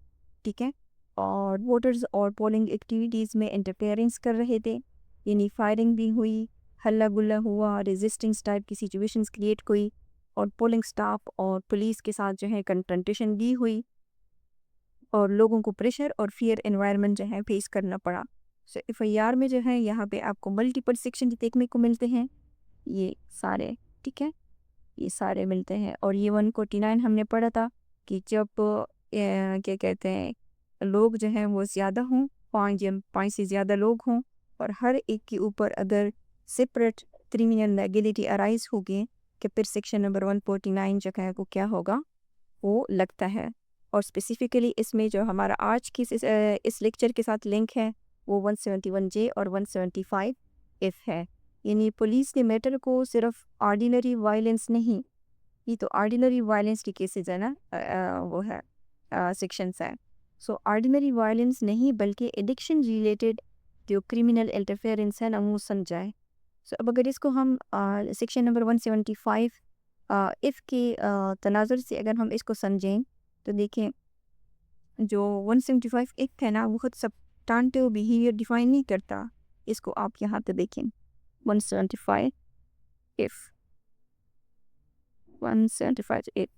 ٹھیک ہے. اور ووٹرز اور پولنگ ایکٹیویٹیز میں انٹرفیئرنس کر رہے تھے، یعنی فائرنگ بھی ہوئی، ہلہ گلہ ہوا، ریزسٹنس ٹائپ کی سچویشنز کریٹ ہوئی، اور پولنگ سٹاف اور پولیس کے ساتھ جو ہے کنفرنٹیشن بھی ہوئی، اور لوگوں کو پریشر اور فیئر انوائرمنٹ جو ہے فیس کرنا پڑا. سو FIR میں جو ہے یہاں پہ آپ کو ملٹیپل سیکشن دیکھنے کو ملتے ہیں، یہ سارے، ٹھیک ہے یہ سارے ملتے ہیں. اور یہ 149 ہم نے پڑھا تھا کہ جب کیا کہتے ہیں لوگ جو ہیں وہ زیادہ ہوں، 5 سے زیادہ لوگ ہوں، اور ہر ایک کے اوپر اگر سپریٹ کرمینل لیگلٹی ارائز ہوگی کہ پھر سیکشن نمبر 149 جو ہے وہ کیا ہوگا وہ لگتا ہے. اور اسپیسیفکلی اس میں جو ہمارا آج کی اس لیکچر کے ساتھ لنک ہے وہ 171J اور 175F ہے. یعنی پولیس نے میٹر کو صرف آرڈینری وائلنس نہیں، یہ تو آرڈینری وائلنس کی کیسز ہے نا، وہ ہے سیکشنس ہیں. سو آرڈینری وائلنس نہیں بلکہ ایڈکشن ریلیٹڈ جو کرمنل انٹرفیئرنس ہے نا وہ سمجھائے. سو اب اگر اس کو ہم سیکشن نمبر 175 اف کے تناظر سے اگر ہم اس کو سمجھیں تو دیکھیں جو 175 ایکٹ ہے نا وہ خود سبسٹانٹیو بیہیویئر ڈیفائن نہیں کرتا. اس کو آپ یہاں پہ دیکھیں 175 ایف 175 ایف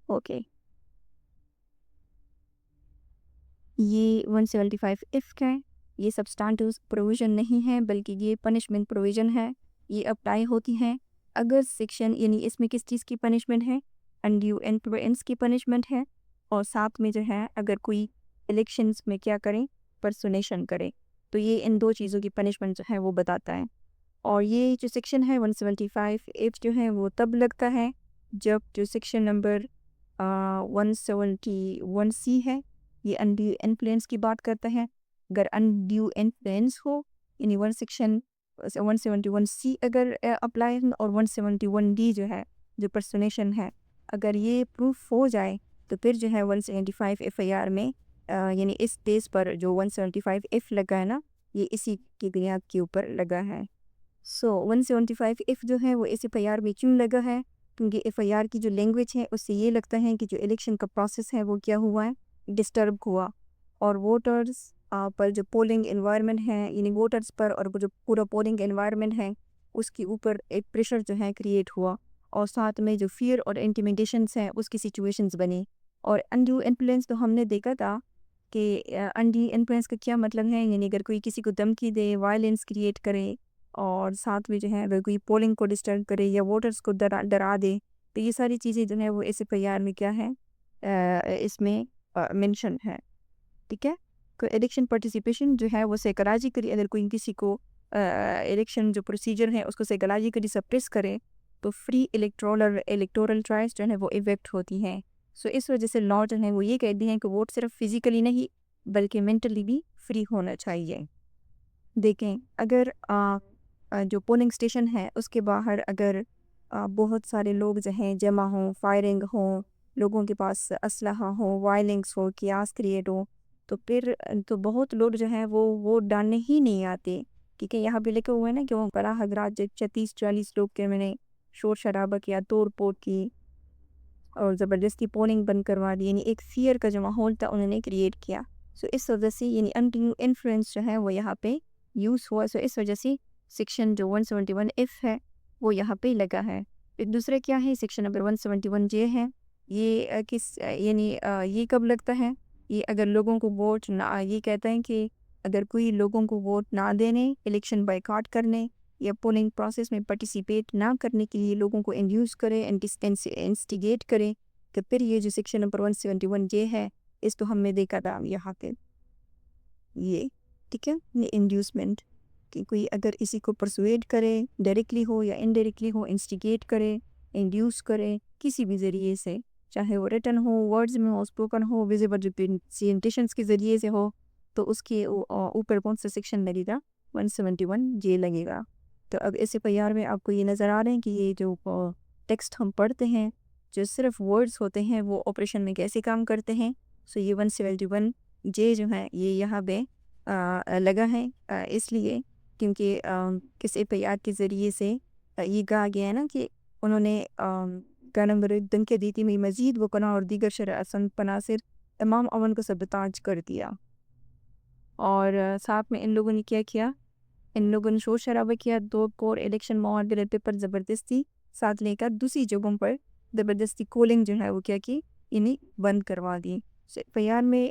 اوکے، یہ 175 ایف کا ہے. یہ سبسٹانٹیو پروویژن نہیں ہے بلکہ یہ پنشمنٹ پروویژن ہے. یہ اپلائی ہوتی ہیں اگر سیکشن، یعنی اس میں کس چیز کی پنشمنٹ ہے، انڈیو انفلوئنس کی پنشمنٹ ہے، اور ساتھ میں جو ہے اگر کوئی الیکشنز میں کیا کریں، پرسونیشن کرے، تو یہ ان دو چیزوں کی پنشمنٹ جو ہے وہ بتاتا ہے. اور یہ جو سیکشن ہے 175 ایف جو ہے وہ تب لگتا ہے جب جو سیکشن نمبر 171C ہے یہ انڈیو انفلوئنس کی بات کرتا ہے. اگر انڈیو انفلوئنس ہو یعنی 171C اگر اپلائی اور 171D جو ہے جو پرسونیشن ہے اگر یہ پروف ہو جائے تو پھر جو ہے 175 FIR میں یعنی اس بیس پر جو 175 ایف لگا ہے نا یہ اسی کی بنیاد کے اوپر لگا ہے. سو 175 ایف جو ہے وہ اس FIR میں کیوں لگا ہے؟ کیونکہ FIR کی جو لینگویج ہے اس سے یہ لگتا ہے کہ جو الیکشن کا پروسیس ہے وہ کیا ہوا ہے، ڈسٹرب ہوا، اور ووٹرز پر جو پولنگ انوائرمنٹ ہے یعنی ووٹرز پر اور جو پورا پولنگ انوائرمنٹ ہے اس کے اوپر ایک پریشر جو ہے کریٹ ہوا، اور ساتھ میں جو فیئر اور انٹیمیڈیشنس ہیں اس کی سچویشنز بنی. اور انڈیو انفلوئنس تو ہم نے دیکھا تھا کہ انڈیو انفلوئنس کا کیا مطلب ہے، یعنی اگر کوئی کسی کو دھمکی دے، وائلنس کریٹ کرے، اور ساتھ میں جو ہے اگر کوئی پولنگ کو ڈسٹرب کرے یا ووٹرز کو ڈرا دے، تو یہ ساری چیزیں جو ہے وہ اس FIR میں کیا ہے، اس میں منشن ہے. ٹھیک ہے، کوئی الیکشن پارٹیسپیشن جو ہے وہ سائیکولوجیکلی اگر کوئی کسی کو الیکشن جو پروسیجر ہے اس کو سائیکولوجیکلی سپریس کرے تو فری الیکٹورل چوائس جو ہے وہ ایویکٹ ہوتی ہیں. سو اس وجہ سے لا جو ہے وہ یہ کہتے ہیں کہ ووٹ صرف فزیکلی نہیں بلکہ مینٹلی بھی فری ہونا چاہیے. دیکھیں اگر جو پولنگ اسٹیشن ہے اس کے باہر اگر بہت سارے لوگ جو ہیں جمع ہوں، فائرنگ ہوں، لوگوں کے پاس اسلحہ ہو، وائلنس ہو، کیاس کریٹ ہو، تو پھر تو بہت لوگ جو ہیں وہ ووٹ ڈالنے ہی نہیں آتے. کیونکہ یہاں پہ لکھے ہوئے ہیں نا کہ وہ بڑا حضرات 30-40 لوگ کے میں نے شور شرابہ کیا، توڑ پھوڑ کی اور زبردستی پولنگ بند کروا دی، یعنی ایک فیئر کا جو ماحول تھا انہوں نے کریٹ کیا. سو اس وجہ سے یعنی انڈیو انفلوئنس جو ہے وہ یہاں پہ یوز ہوا. سو اس وجہ سے سیکشن جو 171 ایف ہے وہ یہاں پہ لگا ہے. پھر دوسرے کیا ہے، سیکشن نمبر 171J ہے. یہ یعنی یہ کب لگتا ہے، یہ اگر لوگوں کو ووٹ نہ، یہ کہتا ہے کہ اگر کوئی لوگوں کو ووٹ نہ دینے، الیکشن بائیکاٹ کرنے یا پولنگ پروسیس میں پارٹیسپیٹ نہ کرنے کے لیے لوگوں کو انڈیوس کرے، انسٹیگیٹ کرے، کہ پھر یہ جو سیکشن نمبر 171J ہے اس تو ہم نے دیکھا تھا یہاں پہ یہ. ٹھیک ہے، یہ انڈیوسمنٹ کہ کوئی اگر اسی کو پرسویٹ کرے، ڈائریکٹلی ہو یا انڈائریکٹلی ہو، انسٹیگیٹ کرے، انڈیوس کرے کسی بھی ذریعے سے، چاہے وہ ریٹن ہو، ورڈز میں ہو، اسپوکن ہو، ویزیبل ریپرزنٹیشنز کے ذریعے سے ہو، تو اس کے اوپر کون سا سیکشن لگے گا، 171J لگے گا. تو اب اس FIR میں آپ کو یہ نظر آ رہے ہیں کہ یہ جو ٹیکسٹ ہم پڑھتے ہیں جو صرف ورڈز ہوتے ہیں وہ آپریشن میں کیسے کام کرتے ہیں. سو یہ 171J جو ہے یہ یہاں پہ لگا ہے اس لیے کیونکہ کس FIR کے ذریعے سے یہ کہا گیا ہے نا کہ انہوں نے کا نمبر دھمکی دی تھی میں مزید وہ پناہ اور دیگر شرع پسند عناصر تمام عوام کو سبتاج کر دیا. اور ساتھ میں ان لوگوں نے کیا کیا، ان لوگوں نے شور شرابہ کیا، 2 کور الیکشن معاہدے پر زبردستی ساتھ لے کر دوسری جگہوں پر زبردستی کولنگ جو ہے وہ کیا کی، انہیں بند کروا دی. FIR میں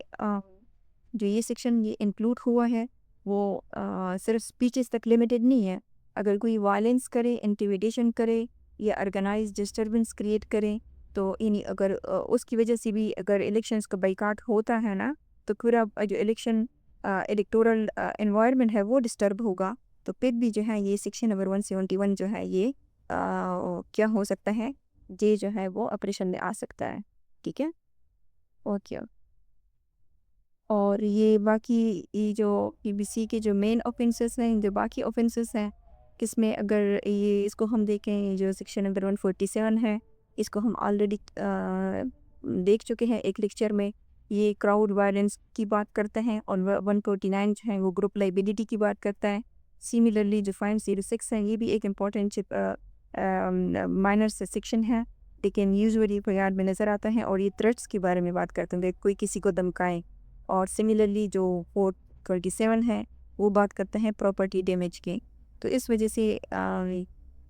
جو یہ سیکشن یہ انکلوڈ ہوا ہے وہ صرف سپیچز تک لیمیٹڈ نہیں ہے. اگر کوئی وائلنس کرے، انٹیمیڈیشن کرے یا آرگنائز ڈسٹربنس کریٹ کرے تو یعنی اگر اس کی وجہ سے بھی اگر الیکشنز کا بائیکاٹ ہوتا ہے نا تو پورا جو الیکٹورل انوائرمنٹ ہے وہ ڈسٹرب ہوگا، تو پھر بھی جو ہے یہ سیکشن نمبر 171 جو ہے یہ کیا ہو سکتا ہے، یہ جو ہے وہ آپریشن میں آ سکتا ہے. ٹھیک ہے، اوکے، اور یہ باقی یہ جو PBC کے جو مین اوفینسز ہیں، جو باقی اوفینسز ہیں، کس میں اگر اس کو ہم دیکھیں، جو سیکشن نمبر 147 ہے، اس کو ہم آلریڈی دیکھ چکے ہیں ایک لیکچر میں. یہ کراؤڈ وائلنس کی بات کرتے ہیں، اور 149 جو ہے وہ گروپ لائبلٹی کی بات کرتا ہے. سیملرلی جو 506 ہے، یہ بھی ایک امپورٹنٹ مائنر سے سیکشن ہے، لیکن یوزولی یاد میں نظر آتا ہے، اور یہ تھریٹس کے بارے میں بات کرتے ہیں، کوئی کسی کو دھمکائیں. اور سملرلی جو 427 ہے وہ بات کرتے ہیں پراپرٹی ڈیمیج کے. تو اس وجہ سے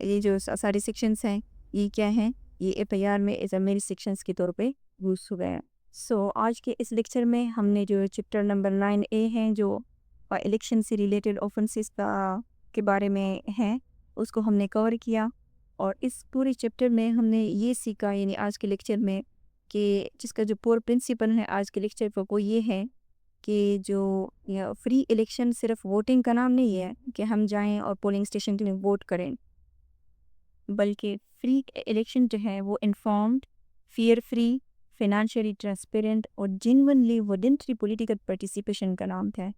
یہ جو سارے سیکشنز ہیں یہ کیا ہیں، یہ FIR میں ایز اے میری سیکشنز کے طور پہ یوز ہو گئے ہیں. سو آج کے اس لیکچر میں ہم نے جو چیپٹر نمبر 9A ہیں، جو الیکشن سے ریلیٹڈ اوفنسز کے بارے میں ہیں، اس کو ہم نے کور کیا. اور اس پورے چیپٹر میں ہم نے یہ سیکھا، یعنی آج کے لیکچر میں، کہ جس کا جو پور پرنسپل ہے آج کے لیکچر پر وہ یہ ہے کہ جو فری الیکشن صرف ووٹنگ کا نام نہیں ہے کہ ہم جائیں اور پولنگ اسٹیشن کے لیے ووٹ کریں، بلکہ فری الیکشن جو ہے وہ informed, fair free, financially transparent اور جینونلی والنٹری پولیٹیکل پارٹیسپیشن کا نام ہے.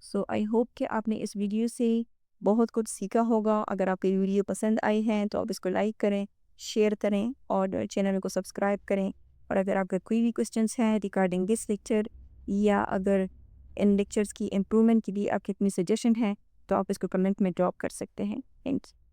سو آئی ہوپ کہ آپ نے اس ویڈیو سے بہت کچھ سیکھا ہوگا. اگر آپ کی ویڈیو پسند آئی ہے تو آپ اس کو لائک کریں، شیئر کریں اور چینل کو سبسکرائب کریں. اور اگر آپ کا کوئی بھی کوسچنس ہیں ریگارڈنگ دس لیکچر، یا اگر ان لیکچرز کی امپرومنٹ کے لیے آپ کے اپنی سجیشن ہیں، تو آپ اس کو کمنٹ میں ڈراپ کر سکتے ہیں. Thank you.